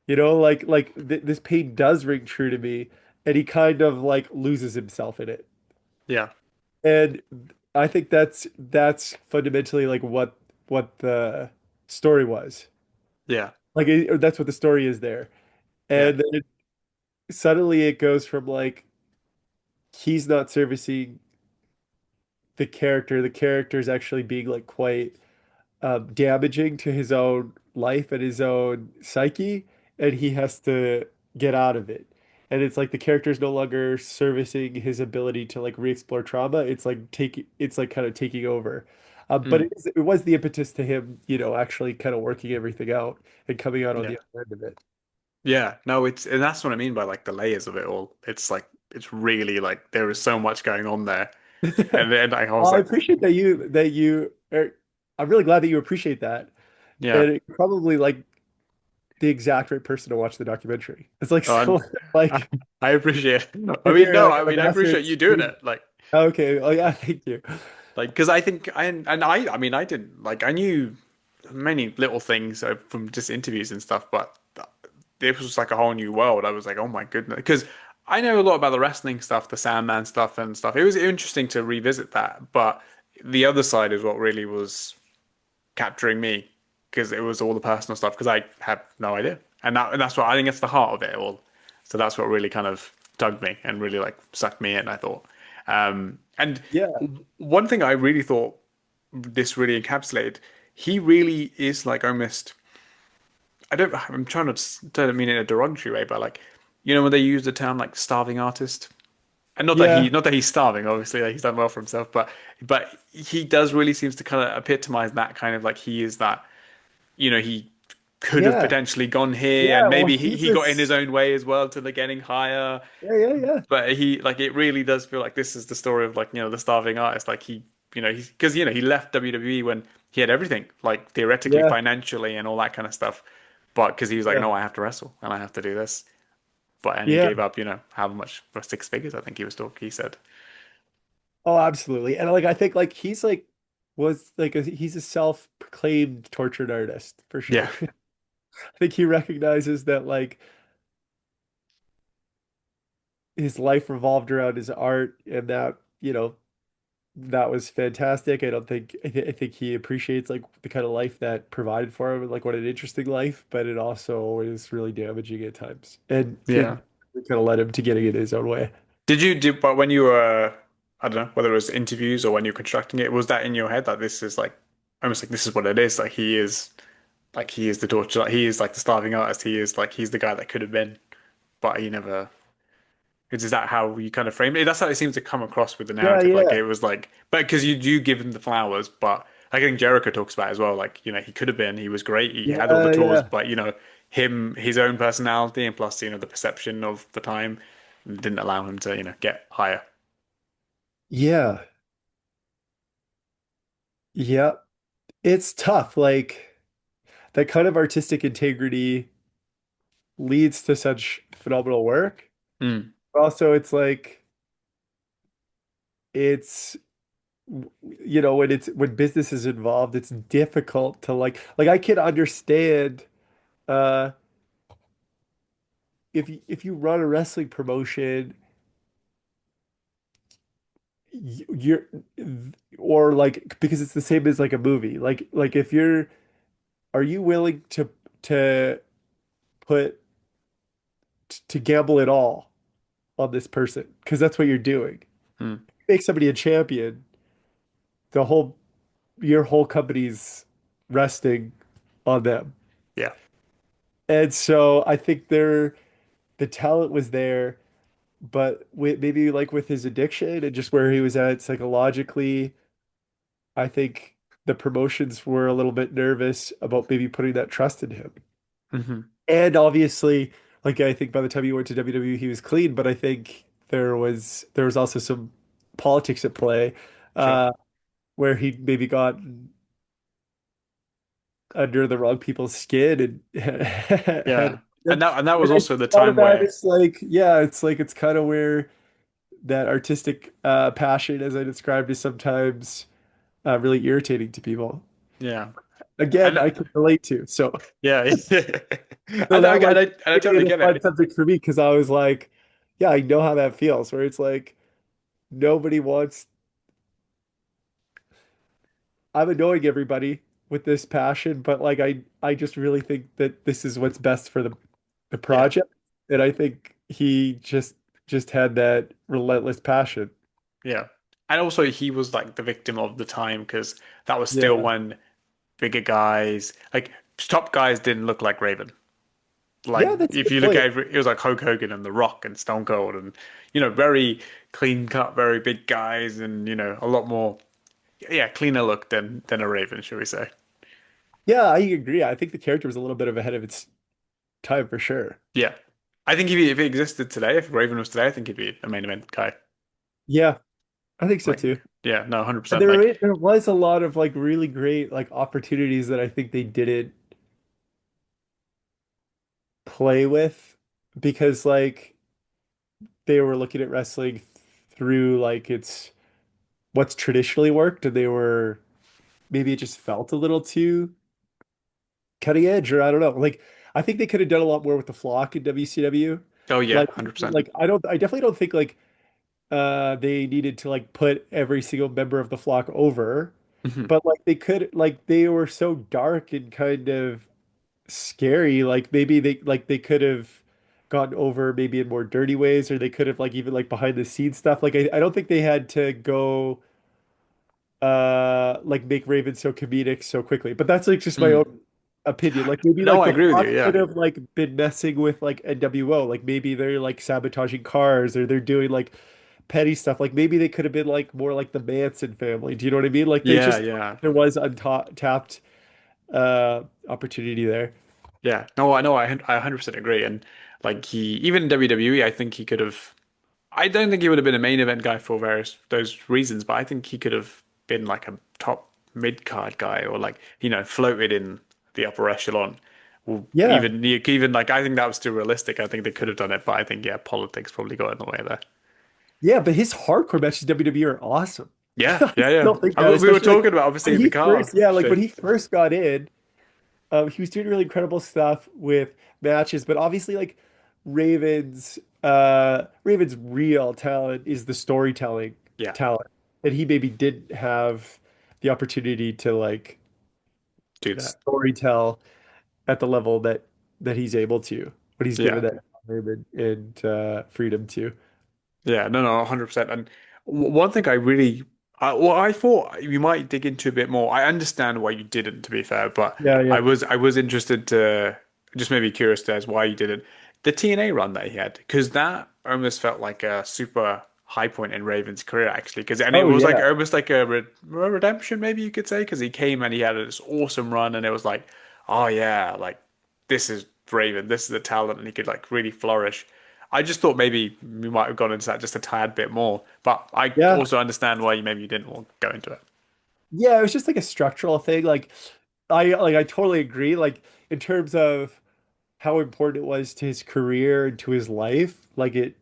You know, like th this pain does ring true to me, and he kind of like loses himself in it. Yeah. And I think that's fundamentally like what the story was. Yeah. Like or that's what the story is there. Yeah. And then suddenly it goes from like he's not servicing the character's actually being like quite damaging to his own life and his own psyche, and he has to get out of it. And it's like the character's no longer servicing his ability to like re-explore trauma. It's like kind of taking over. But Mm, it was the impetus to him, actually kind of working everything out and coming out on yeah. the other end of it. Yeah. No, and that's what I mean by like the layers of it all. It's like it's really like there is so much going on there. And then like, I was I like, appreciate that you are, I'm really glad that you appreciate that. yeah. And it probably like the exact right person to watch the documentary. It's like Oh, so and I, like I appreciate it. I if mean, you're no, like I a mean, I master appreciate at you doing screen. it. Okay. Oh yeah, thank you. Because I think I mean, I didn't like, I knew many little things from just interviews and stuff, but this was like a whole new world. I was like, oh my goodness. Because I know a lot about the wrestling stuff, the Sandman stuff and stuff. It was interesting to revisit that, but the other side is what really was capturing me because it was all the personal stuff because I had no idea. And that's what I think it's the heart of it all. So that's what really kind of tugged me and really like sucked me in, I thought. And Yeah. one thing I really thought this really encapsulated, he really is like almost I'm trying to don't mean it in a derogatory way, but like when they use the term like starving artist. And Yeah. not that he's starving, obviously, like, he's done well for himself, but he does really seems to kind of epitomize that kind of like he is that, he could have Yeah. potentially gone here and Yeah. Well, maybe he he got in his was. own way as well to the getting higher. Yeah. Yeah. Yeah. But he like it really does feel like this is the story of like, the starving artist. Like because he left WWE when he had everything, like theoretically, Yeah. financially and all that kind of stuff. But because he was like, Yeah. no, I have to wrestle and I have to do this. And he Yeah. gave up, how much for 6 figures, I think he said. Oh, absolutely. And like I think like he's like was like he's a self-proclaimed tortured artist for sure. Yeah. I think he recognizes that like his life revolved around his art and that, that was fantastic. I don't think I think he appreciates like the kind of life that provided for him, like what an interesting life, but it also is really damaging at times. And Yeah. We kind of led him to getting it his own way. Did you do, but when you were, I don't know, whether it was interviews or when you're constructing it, was that in your head that this is like, almost like this is what it is? Like he is the torture, like he is like the starving artist. He is like, he's the guy that could have been, but he never, is that how you kind of frame it? That's how it seems to come across with the Yeah, narrative. Like yeah. it was like, but because you do give him the flowers, but I think Jericho talks about it as well. Like, he could have been, he was great. He had all the Yeah, tools, yeah. but his own personality and plus, the perception of the time didn't allow him to, get higher. Yeah. Yeah. It's tough. Like that kind of artistic integrity leads to such phenomenal work. Mm, Also, it's like it's when when business is involved, it's difficult to like I can understand uh if you run a wrestling promotion, you're or like because it's the same as like a movie. Like if you're are you willing to put to gamble it all on this person? Because that's what you're doing. mm, Make somebody a champion, the whole your whole company's resting on them. yeah. And so I think the talent was there, but maybe like with his addiction and just where he was at psychologically, I think the promotions were a little bit nervous about maybe putting that trust in him. Hmm. And obviously, like I think by the time he went to WWE, he was clean, but I think there was also some politics at play, Sure. uh, where he maybe got under the wrong people's skin and had Yeah. And that was and I also think the a lot of time that where, is like, yeah, it's like it's kind of where that artistic passion, as I described, is sometimes really irritating to people. yeah. Again, And I can relate to. So, yeah. so And I, that and like I, and I made totally it a get fun it. subject for me because I was like, yeah, I know how that feels, where it's like nobody wants. I'm annoying everybody with this passion, but like I just really think that this is what's best for the Yeah. project, and I think he just had that relentless passion. Yeah. And also he was like the victim of the time because that was still Yeah. when bigger guys, like top guys didn't look like Raven. Like Yeah, that's a if good you look point. at it was like Hulk Hogan and The Rock and Stone Cold and very clean cut, very big guys and a lot more cleaner look than a Raven, should we say. Yeah, I agree. I think the character was a little bit of ahead of its time for sure. Yeah. I think if he existed today, if Raven was today, I think he'd be a main event guy. Yeah, I think so Like too. yeah, no, And 100%. Like there was a lot of like really great like opportunities that I think they didn't play with because like they were looking at wrestling through like it's what's traditionally worked and they were maybe it just felt a little too cutting edge or I don't know. Like I think they could have done a lot more with the flock in WCW. oh yeah, Like 100%. I definitely don't think like they needed to like put every single member of the flock over, Hmm. but like they could like they were so dark and kind of scary. Like maybe they could have gotten over maybe in more dirty ways, or they could have like even like behind the scenes stuff. Like I don't think they had to go like make Raven so comedic so quickly. But that's like just my Mm. own opinion. Like maybe No, like I the agree with you. Flock Yeah. could have like been messing with like NWO. Like maybe they're like sabotaging cars or they're doing like petty stuff. Like maybe they could have been like more like the Manson family. Do you know what I mean? Like they Yeah, just yeah. there was untapped opportunity there. Yeah. No, I know. I 100% agree. And like he, even in WWE, I think he could have. I don't think he would have been a main event guy for various those reasons, but I think he could have been like a top mid card guy or like floated in the upper echelon. Or Yeah. even like I think that was still realistic. I think they could have done it, but I think politics probably got in the way there. Yeah, but his hardcore matches in WWE are awesome. Yeah, I yeah, yeah. don't think that, We were especially like talking about obviously when the he card first, yeah, like when he shift. first got in, he was doing really incredible stuff with matches, but obviously like Raven's real talent is the storytelling Yeah, talent. And he maybe didn't have the opportunity to like do that. storytell at the level that he's able to when he's given Yeah. that. and freedom too. Yeah, no, no, 100%. And one thing I really, well, I thought you might dig into a bit more. I understand why you didn't, to be fair, but Yeah, yeah. I was interested to just maybe curious as why you didn't. The TNA run that he had, because that almost felt like a super high point in Raven's career, actually. Because and it Oh was like yeah. almost like a redemption, maybe you could say, because he came and he had this awesome run, and it was like, oh yeah, like this is Raven, this is the talent, and he could like really flourish. I just thought maybe we might have gone into that just a tad bit more, but I Yeah. also understand why maybe you didn't want to go into it. Yeah, it was just like a structural thing. I totally agree. Like in terms of how important it was to his career and to his life, like it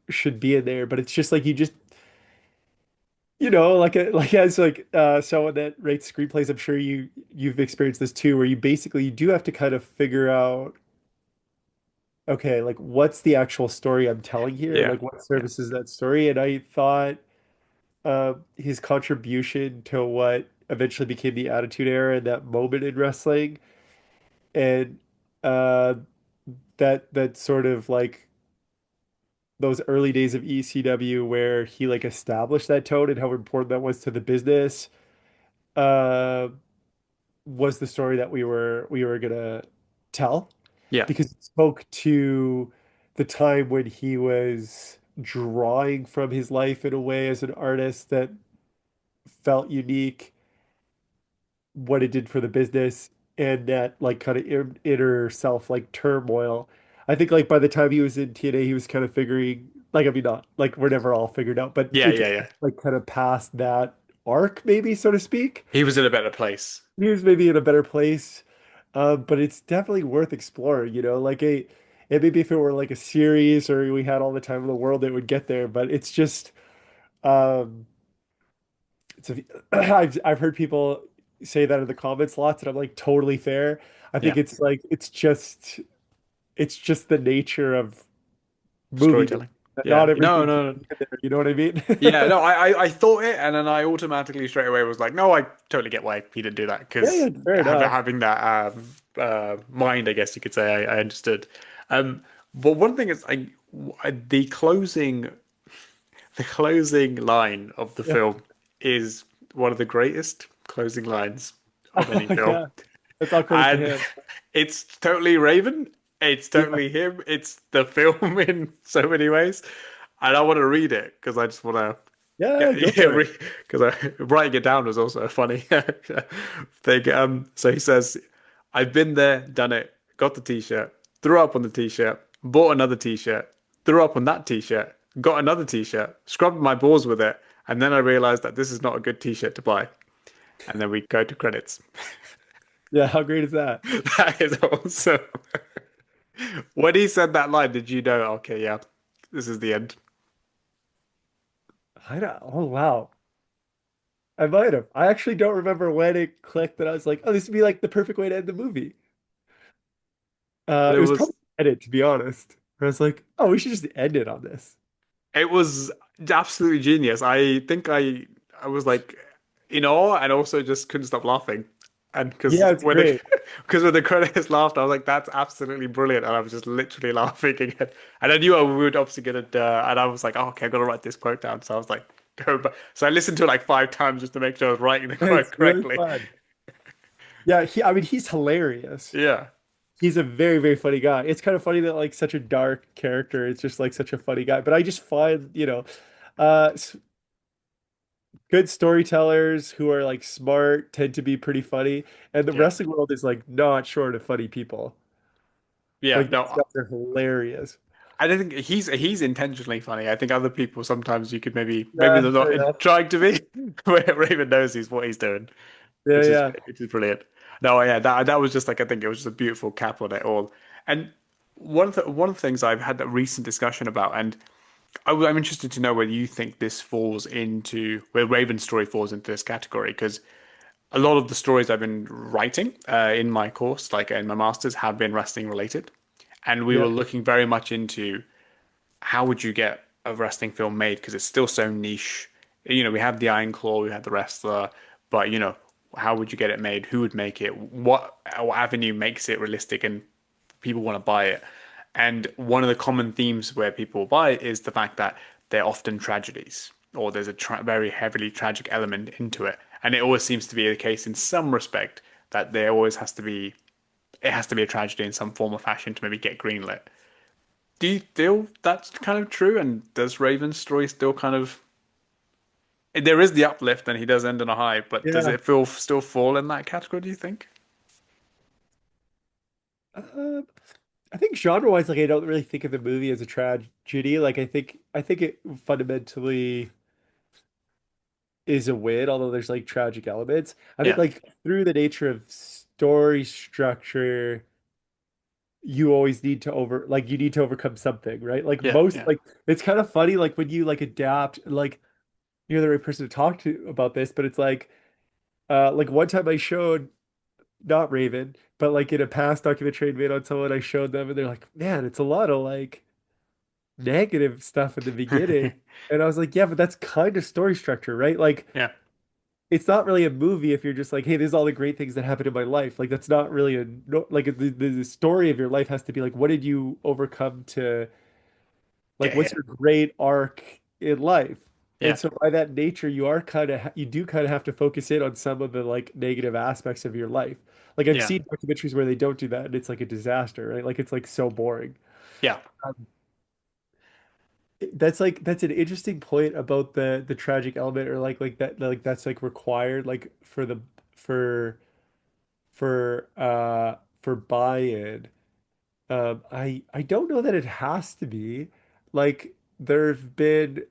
should be in there. But it's just like you just like as like someone that writes screenplays, I'm sure you've experienced this too, where you do have to kind of figure out, okay, like what's the actual story I'm telling here? Yeah, Like what yeah, services that story? And I thought his contribution to what eventually became the Attitude Era and that moment in wrestling, and uh, that sort of like those early days of ECW where he like established that tone and how important that was to the business, uh, was the story that we were gonna tell yeah, because it spoke to the time when he was drawing from his life in a way as an artist that felt unique, what it did for the business, and that like kind of inner self like turmoil. I think like by the time he was in TNA, he was kind of figuring like, I mean, not like we're never all figured out, but yeah, it yeah, yeah. like kind of past that arc, maybe so to speak. He was in a better place. He was maybe in a better place. But it's definitely worth exploring, like and maybe if it were like a series or we had all the time in the world, it would get there. But it's just, um, it's a, I've heard people say that in the comments lots, and I'm like totally fair. I think Yeah, it's like it's just the nature of movie making storytelling. that Yeah, not no, everything can no, no. be in there. You know what I mean? Yeah, no. I thought it, and then I automatically straight away was like, no, I totally get why he didn't do that Yeah, because yeah, fair enough. having that mind, I guess you could say, I understood. But one thing is, the closing line of the Yeah, film is one of the greatest closing lines of any film. yeah. That's all credit to And him. it's totally Raven. It's Yeah, totally him. It's the film in so many ways. And I want to read it because I just want to yeah, go get, yeah, for it. because writing it down was also a funny thing. So he says, I've been there, done it, got the t-shirt, threw up on the t-shirt, bought another t-shirt, threw up on that t-shirt, got another t-shirt, scrubbed my balls with it, and then I realized that this is not a good t-shirt to buy. And then we go to credits. Yeah, how great is that? That is awesome. When he said that line, did you know, okay, yeah, this is the end? I don't, oh wow. I might have. I actually don't remember when it clicked that I was like, oh, this would be like the perfect way to end the movie. But It was probably edit, to be honest. I was like, oh, we should just end it on this. it was absolutely genius. I think I was like in awe and also just couldn't stop laughing. And Yeah, it's great. because when the credits laughed, I was like, "That's absolutely brilliant!" And I was just literally laughing again. And I knew I would obviously get it, and I was like, oh, "Okay, I gotta write this quote down." So I was like, "Go back." So I listened to it like 5 times just to make sure I was writing the quote It's really correctly. fun. Yeah, I mean, he's hilarious. Yeah, He's a very, very funny guy. It's kind of funny that like such a dark character, it's just like such a funny guy. But I just find, good storytellers who are like smart tend to be pretty funny. And the yeah, wrestling world is like not short of funny people. yeah. Like those No, guys are hilarious. I don't think he's intentionally funny. I think other people sometimes you could maybe Yeah, they're not fair enough. trying to be, where Raven knows he's what he's doing, Yeah, yeah. which is brilliant. No, yeah, that was just like I think it was just a beautiful cap on it all. And one of the things I've had a recent discussion about, and I'm interested to know whether you think this falls into where Raven's story falls into this category because a lot of the stories I've been writing in my course, like in my masters, have been wrestling related, and we Yeah. were looking very much into how would you get a wrestling film made? Because it's still so niche. You know, we have the Iron Claw, we have the wrestler, but how would you get it made? Who would make it? What avenue makes it realistic and people want to buy it? And one of the common themes where people buy it is the fact that they're often tragedies, or there's a very heavily tragic element into it. And it always seems to be the case in some respect that there always has to be it has to be a tragedy in some form or fashion to maybe get greenlit. Do you feel that's kind of true? And does Raven's story still kind of there is the uplift and he does end on a high, but does Yeah. it feel still fall in that category, do you think? Uh, I think genre-wise, like I don't really think of the movie as a tragedy. Like I think it fundamentally is a win, although there's like tragic elements. I think Yeah. like through the nature of story structure, you always need to you need to overcome something, right? Like Yeah, most yeah. like it's kind of funny like when you like adapt, like you're the right person to talk to about this, but it's like one time I showed not Raven, but like in a past documentary I made on someone, I showed them and they're like, man, it's a lot of like negative stuff in the beginning. And I was like, yeah, but that's kind of story structure, right? Like Yeah. it's not really a movie if you're just like, hey, this is all the great things that happened in my life. Like that's not really a no, like the story of your life has to be like, what did you overcome to like Get what's here. your great arc in life? And Yeah. so by that nature, you do kind of have to focus in on some of the like negative aspects of your life. Like I've Yeah. seen documentaries where they don't do that and it's like a disaster, right? Like it's like so boring. Yeah. Um, that's an interesting point about the tragic element or like that like that's like required like for for buy-in. I don't know that it has to be. Like there've been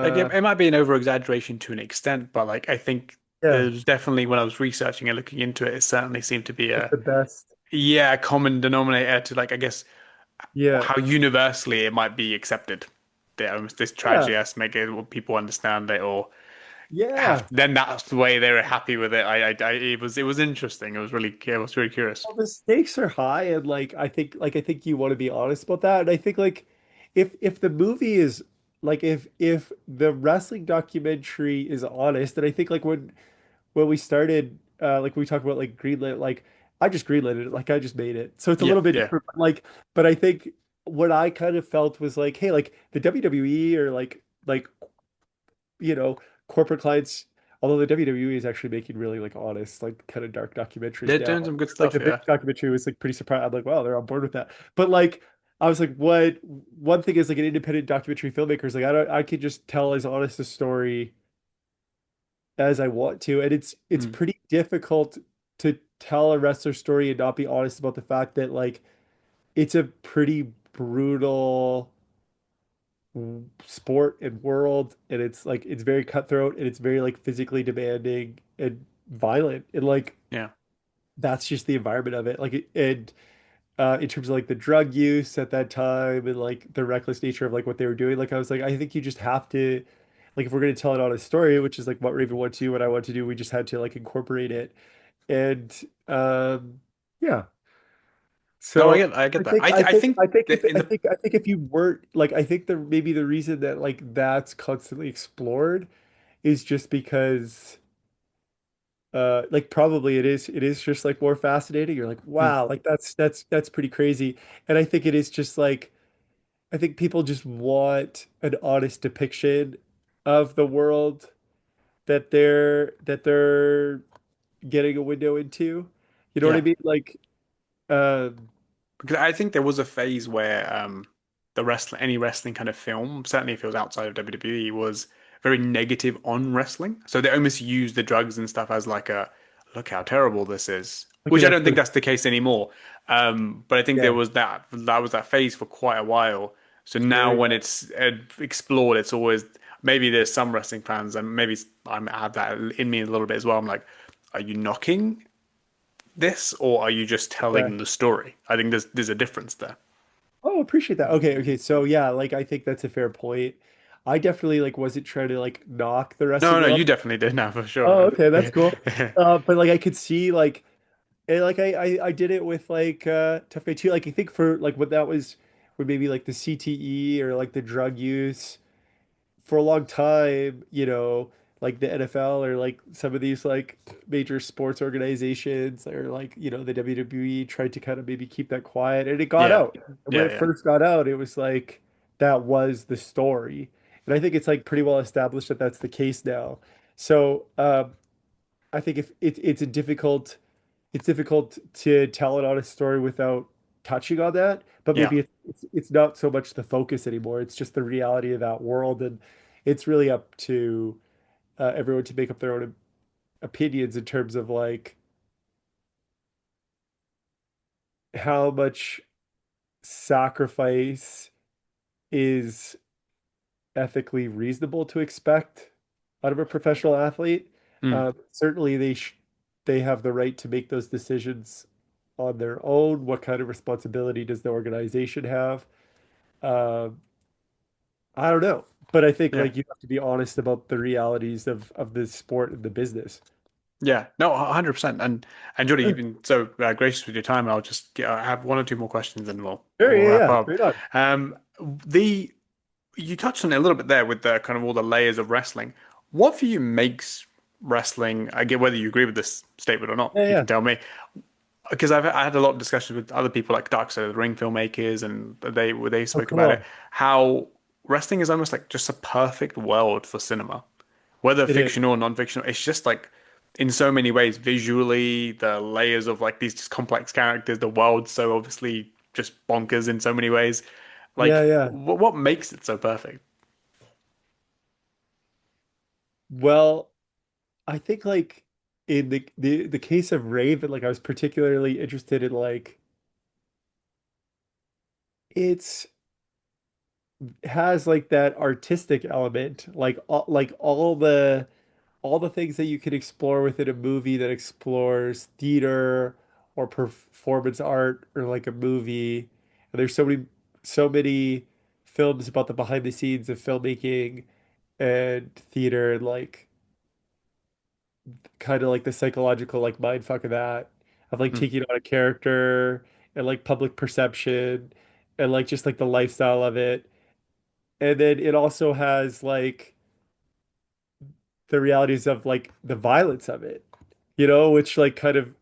Like it might be an over exaggeration to an extent, but like I think yeah, there's definitely when I was researching and looking into it, it certainly seemed to be like a the best. yeah, a common denominator to like I guess Yeah. how universally it might be accepted. This Yeah. tragedy has to make it people understand it or Yeah. have then that's the way they were happy with it. It was interesting. It was really curious. Well, the stakes are high and like I think you want to be honest about that. And I think like if the movie is like if the wrestling documentary is honest, and I think like when we started like we talked about like greenlit, like I just greenlit it, like I just made it. So it's a Yeah, little bit yeah. different. But I think what I kind of felt was like, hey, like the WWE or like you know, corporate clients, although the WWE is actually making really like honest, like kind of dark documentaries They're now. doing some good Like stuff, the big yeah. documentary was like pretty surprised. I'm like, wow, they're on board with that. But like I was like, what one thing is like an independent documentary filmmaker is like I could just tell as honest a story as I want to. And it's Mm, pretty difficult to tell a wrestler story and not be honest about the fact that like it's a pretty brutal sport and world, and it's like it's very cutthroat and it's very like physically demanding and violent, and like yeah. that's just the environment of it, like and in terms of like the drug use at that time and like the reckless nature of like what they were doing, like I was like I think you just have to, like if we're going to tell it on a story, which is like what Raven wanted to do, what I want to do, we just had to like incorporate it. And yeah. No, So I get I that. think I I think think I think if that in I the think I think if you weren't like I think the maybe the reason that like that's constantly explored is just because like probably it is just like more fascinating. You're like, mm, wow, like that's pretty crazy. And I think it is just like I think people just want an honest depiction of the world that they're getting a window into. You know what I yeah. mean? Like um Because I think there was a phase where any wrestling kind of film, certainly if it was outside of WWE, was very negative on wrestling. So they almost used the drugs and stuff as like a look how terrible this is. like Which an I don't think explanation. that's the case anymore. But I think there Yeah, was that was that phase for quite a while. So now sure, when yeah. it's explored, it's always maybe there's some wrestling fans and maybe I have that in me a little bit as well. I'm like, are you knocking this or are you just Yeah. telling the story? I think there's a difference there. Oh, appreciate that. Okay, okay. So yeah, like I think that's a fair point. I definitely like wasn't trying to like knock the No, wrestling no, world. you definitely did now for Oh, sure. okay, that's cool. But like I could see like and like I did it with like Tough Guy too. Like I think for like what that was with maybe like the CTE or like the drug use for a long time, like the NFL or like some of these like major sports organizations or like, the WWE tried to kind of maybe keep that quiet and it got Yeah, out. And when yeah, it yeah, first got out, it was like that was the story. And I think it's like pretty well established that that's the case now. So, I think if it's difficult to tell an honest story without touching on that, but yeah, maybe it's not so much the focus anymore. It's just the reality of that world, and it's really up to everyone to make up their own opinions in terms of like how much sacrifice is ethically reasonable to expect out of a professional athlete. mm, Certainly, they have the right to make those decisions on their own. What kind of responsibility does the organization have? Um, I don't know, but I think yeah. like you have to be honest about the realities of the sport and the business. Yeah, no, 100%. And Geordie, you've been so gracious with your time. I'll just I have one or two more questions, and Sure, we'll yeah, wrap yeah, up. straight on. Um, the You touched on it a little bit there with the kind of all the layers of wrestling. What for you makes wrestling? I get whether you agree with this statement or not. Yeah, You yeah. can tell me because I had a lot of discussions with other people like Dark Side of the Ring filmmakers, and they Oh, spoke about it. cool. How wrestling is almost like just a perfect world for cinema, whether It is. fictional or non-fictional. It's just like in so many ways, visually, the layers of like these just complex characters, the world's so obviously just bonkers in so many ways. Yeah, Like, yeah. what makes it so perfect? Well, I think like in the case of Raven, like I was particularly interested in like it's has like that artistic element, like all the things that you can explore within a movie that explores theater or performance art or like a movie. And there's so many films about the behind the scenes of filmmaking and theater and like kind of like the psychological like mind fuck of that of like Mm, taking on a character and like public perception and like just like the lifestyle of it. And then it also has like the realities of like the violence of it, which like kind of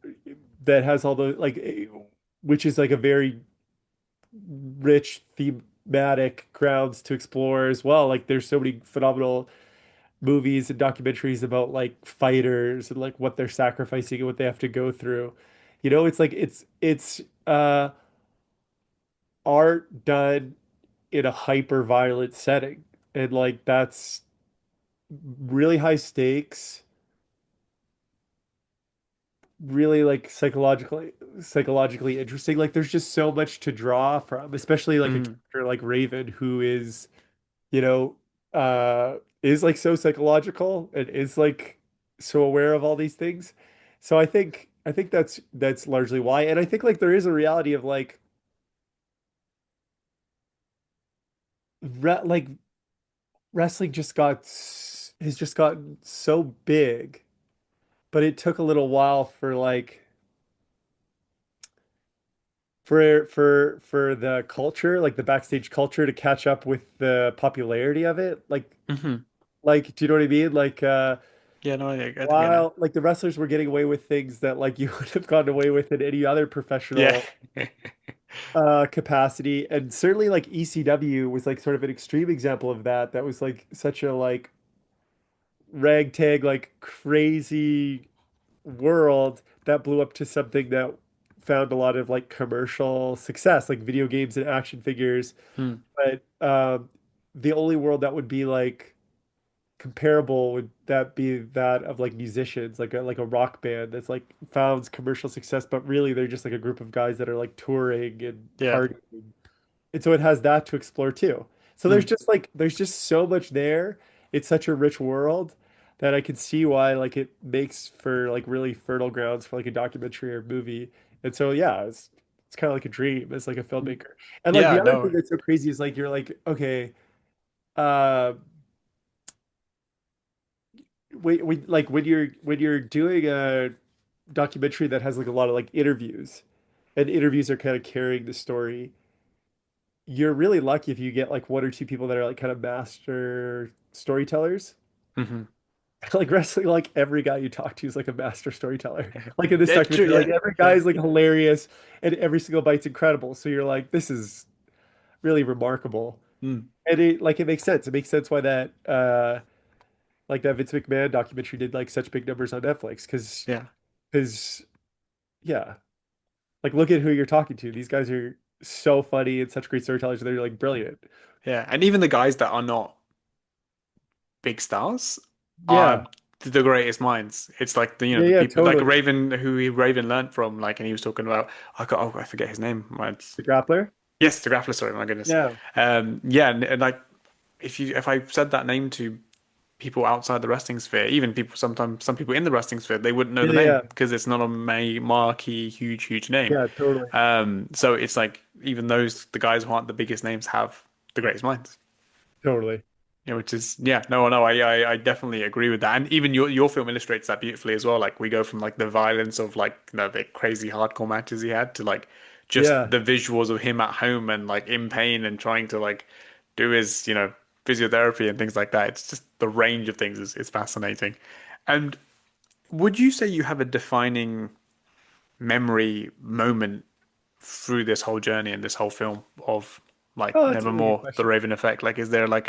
that has all the like which is like a very rich thematic grounds to explore as well. Like there's so many phenomenal movies and documentaries about like fighters and like what they're sacrificing and what they have to go through. It's like it's art done in a hyper violent setting. And like that's really high stakes, really like psychologically interesting. Like there's just so much to draw from, especially like a mm, character like Raven who you know, is like so psychological and is like so aware of all these things. So I think that's largely why. And I think like there is a reality of like like wrestling has just gotten so big, but it took a little while for like for the culture, like the backstage culture to catch up with the popularity of it. hmm. Like do you know what I mean? Like Yeah, no, I think I know. while like the wrestlers were getting away with things that like you would have gotten away with in any other Yeah. professional capacity. And certainly like ECW was like sort of an extreme example of that. That was like such a like ragtag, like crazy world that blew up to something that found a lot of like commercial success, like video games and action figures. Hmm. But the only world that would be like comparable would that be that of like musicians, like a rock band that's like found commercial success, but really they're just like a group of guys that are like touring and Yeah. partying. And so it has that to explore too. So Hmm. there's just so much there. It's such a rich world that I can see why like it makes for like really fertile grounds for like a documentary or movie. And so yeah, it's kind of like a dream as like a filmmaker. And like Yeah, the other thing no. that's so crazy is like you're like, okay, uh when you're doing a documentary that has like a lot of like interviews and interviews are kind of carrying the story, you're really lucky if you get like one or two people that are like kind of master storytellers. Hmm. Like wrestling, like every guy you talk to is like a master storyteller. Like in this It's true. documentary, like Yeah, every guy yeah, is like hilarious and every single bite's incredible. So you're like, this is really remarkable. mm, And it like it makes sense. It makes sense why that like that Vince McMahon documentary did like such big numbers on Netflix. yeah, Cause yeah. Like look at who you're talking to. These guys are so funny and such great storytellers. They're like brilliant. yeah. And even the guys that are not big stars Yeah. are the greatest minds. It's like Yeah, the yeah, people like totally. Raven, Raven learned from, like, and he was talking about, I forget his name. The grappler. Yes, the grappler. Sorry, my goodness. Yeah. Yeah, and like if I said that name to people outside the wrestling sphere, even people sometimes some people in the wrestling sphere, they wouldn't know Yeah, the yeah. name because it's not a marquee, huge name. Yeah, totally. So it's like even the guys who aren't the biggest names have the greatest minds. Totally. Which is, yeah, no, I definitely agree with that, and even your film illustrates that beautifully as well. Like we go from like the violence of like the crazy hardcore matches he had to like just Yeah. the visuals of him at home and like in pain and trying to like do his physiotherapy and things like that. It's just the range of things is fascinating. And would you say you have a defining memory moment through this whole journey and this whole film of like Oh, that's a really good Nevermore, the question. Raven effect? Like, is there like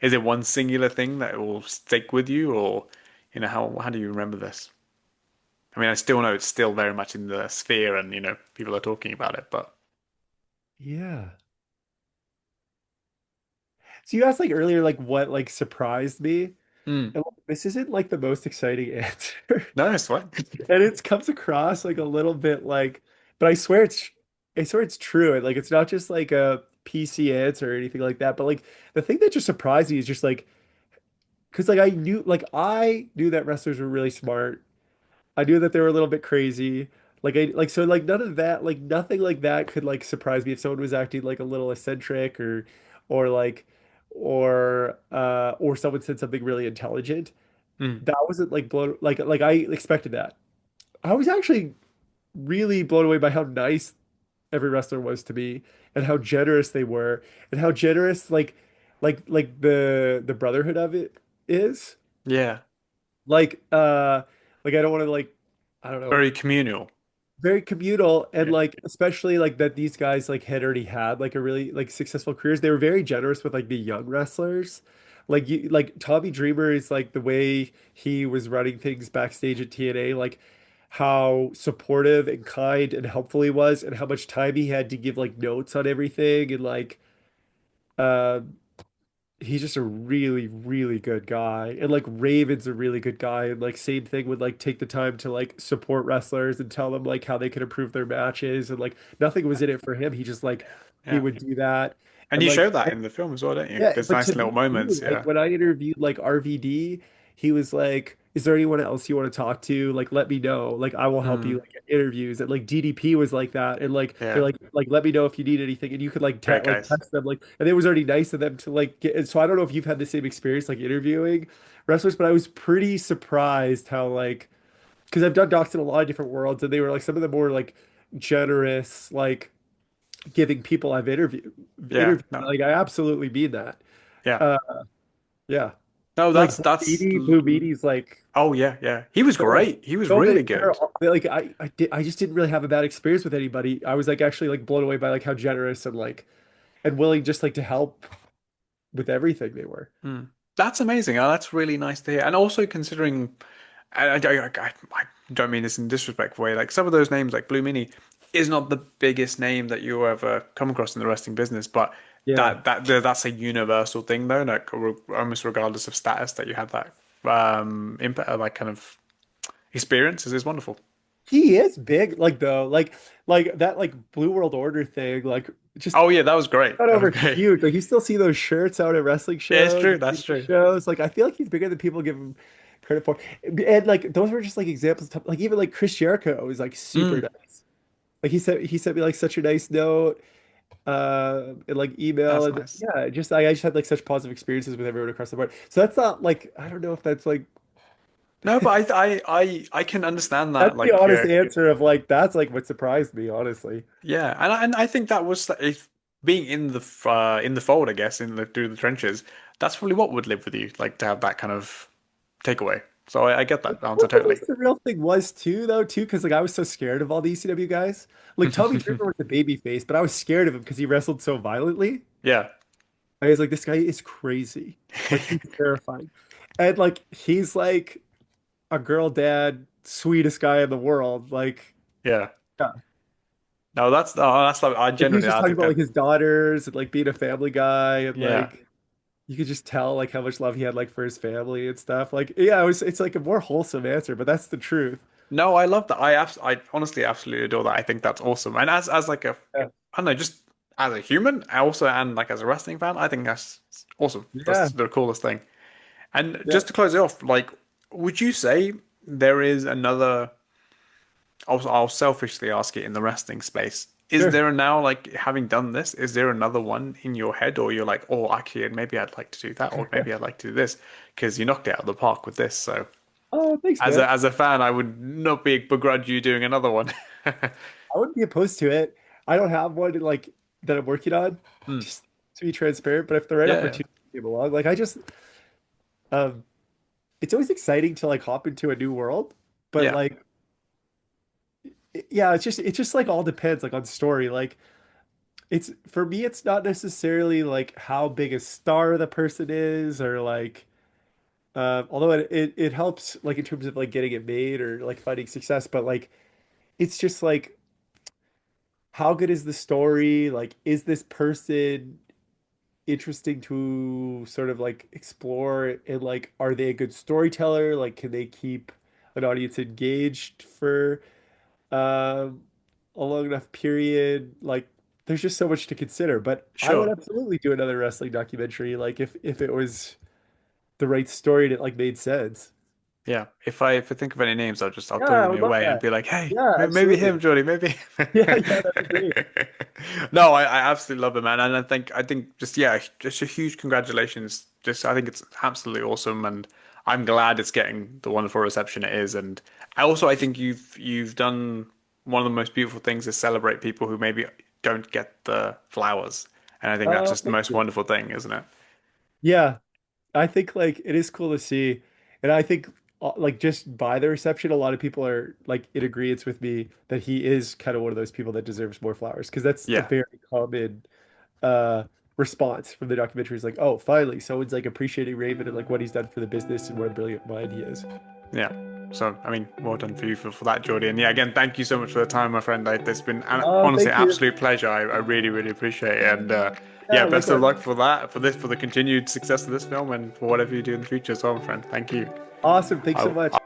is it one singular thing that will stick with you, or how do you remember this? I mean, I still know it's still very much in the sphere, and people are talking about it, but Yeah. So you asked like earlier, like what like surprised me, mm. and like, this isn't like the most exciting answer, No, it's fine. and it comes across like a little bit like, but I swear it's true, and like it's not just like a PC answer or anything like that, but like the thing that just surprised me is just like, because like I knew that wrestlers were really smart. I knew that they were a little bit crazy. So like none of that like nothing like that could like surprise me if someone was acting like a little eccentric or like or someone said something really intelligent. Mm. That wasn't like blown like I expected that. I was actually really blown away by how nice every wrestler was to me and how generous they were and how generous like the brotherhood of it is. Yeah, Like I don't want to like I don't know very communal. very communal and Yeah, like especially like that these guys like had already had like a really like successful careers. They were very generous with like the young wrestlers. Like you like Tommy Dreamer is like the way he was running things backstage at TNA, like how supportive and kind and helpful he was and how much time he had to give like notes on everything and like uh he's just a really, really good guy. And like Raven's a really good guy. And like same thing would like take the time to like support wrestlers and tell them like how they could improve their matches. And like nothing was in it for him. He just like he yeah. would do that. And And you like show that in the film as well, don't you? yeah, There's but nice to little me too, moments. like Yeah. when I interviewed like RVD, he was like, "Is there anyone else you want to talk to? Like, let me know. Like, I will help you Mm. like get interviews." And like DDP was like that, and like they're Yeah. like let me know if you need anything, and you could like Great guys. text them like, and it was already nice of them to like get. And so I don't know if you've had the same experience like interviewing wrestlers, but I was pretty surprised how like because I've done docs in a lot of different worlds, and they were like some of the more like generous like giving people I've Yeah. interviewed. No. Like I absolutely mean that. Yeah. Uh, yeah. No, Like that's Blue Beatty's like oh yeah, yeah. He was so great. He was so really many good. like I just didn't really have a bad experience with anybody. I was like actually like blown away by like how generous and like and willing just like to help with everything they were. Hmm. That's amazing. That's really nice to hear. And also considering, I don't mean this in a disrespectful way. Like some of those names, like Blue Mini, is not the biggest name that you ever come across in the wrestling business, but Yeah. that's a universal thing though. Like almost regardless of status, that you have that impact, like kind of experience is wonderful. He is big like though like that like Blue World Order thing like just Oh yeah, that was great. got That was over great. huge. Like you still see those shirts out at wrestling Yeah, it's shows, true. That's indie true. shows. Like I feel like he's bigger than people give him credit for. And like those were just like examples of, like even like Chris Jericho is like super Mm, nice. Like he sent me like such a nice note, and like email that's and nice. yeah, just I just had like such positive experiences with everyone across the board. So that's not like I don't know if that's like No, but I can understand that. that's the Like, honest answer of like that's like what surprised me, honestly. yeah, and I think that was if being in the fold, I guess, through the trenches. That's probably what would live with you, like to have that kind of. takeaway. So I get that I answer wonder totally. what the real thing was too, though, too, because like I was so scared of all the ECW guys. Like Tommy Dreamer was the baby face, but I was scared of him because he wrestled so violently. Yeah. I was like, this guy is crazy. Like he's terrifying. And like he's like a girl dad, sweetest guy in the world. Like, Yeah. yeah. No, that's like I Like he was genuinely just I talking think about that like his daughters and like being a family guy and yeah. like you could just tell like how much love he had like for his family and stuff. Like, yeah, it's like a more wholesome answer, but that's the truth. No, I love that. I honestly absolutely adore that. I think that's awesome. And as like a Yeah. I don't know, just as a human, I also and like as a wrestling fan, I think that's awesome. That's Yeah. the coolest thing. And Yeah. just to close it off, like, would you say there is another? I'll selfishly ask it in the wrestling space. Is Sure. there now, like, having done this, is there another one in your head, or you're like, oh, actually, maybe I'd like to do that, or maybe I'd like to do this, because you knocked it out of the park with this. So, Oh, thanks, as man. a fan, I would not be begrudge you doing another one. I wouldn't be opposed to it. I don't have one like that I'm working on, Hmm. just to be transparent. But if the right Yeah, yeah, opportunity came along, like I just um it's always exciting to like hop into a new world. But yeah, like yeah, it's just like all depends like on story. Like it's for me, it's not necessarily like how big a star the person is or like although it helps like in terms of like getting it made or like finding success, but like it's just like how good is the story? Like, is this person interesting to sort of like explore and like are they a good storyteller? Like, can they keep an audience engaged for um a long enough period? Like, there's just so much to consider. But I would sure. absolutely do another wrestling documentary, like if it was the right story that like made sense. Yeah, if I think of any names, I'll Yeah, throw I them would your love way and that. be like, hey, Yeah, maybe absolutely. him, Geordie, maybe. Yeah, yeah, that'd be great. No, I absolutely love it, man, and I think just yeah, just a huge congratulations. Just I think it's absolutely awesome, and I'm glad it's getting the wonderful reception it is. And I think you've done one of the most beautiful things is celebrate people who maybe don't get the flowers, and I think that's just the Thank most you. wonderful thing, isn't it? Yeah, I think like it is cool to see, and I think like just by the reception, a lot of people are like in agreement with me that he is kind of one of those people that deserves more flowers because that's a Yeah. very common uh response from the documentary is like, oh, finally, someone's like appreciating Raven and like what he's done for the business and what a brilliant mind he is. Yeah. So, I mean, well done for you for that, Geordie. And yeah, again, thank you so much for the time, my friend. It's been Oh, honestly thank an you. absolute pleasure. I really, really appreciate it. And Yeah, yeah, best of likewise. luck for that, for this, for the continued success of this film and for whatever you do in the future as well, my friend. Thank you. Awesome. Thanks so I'll much.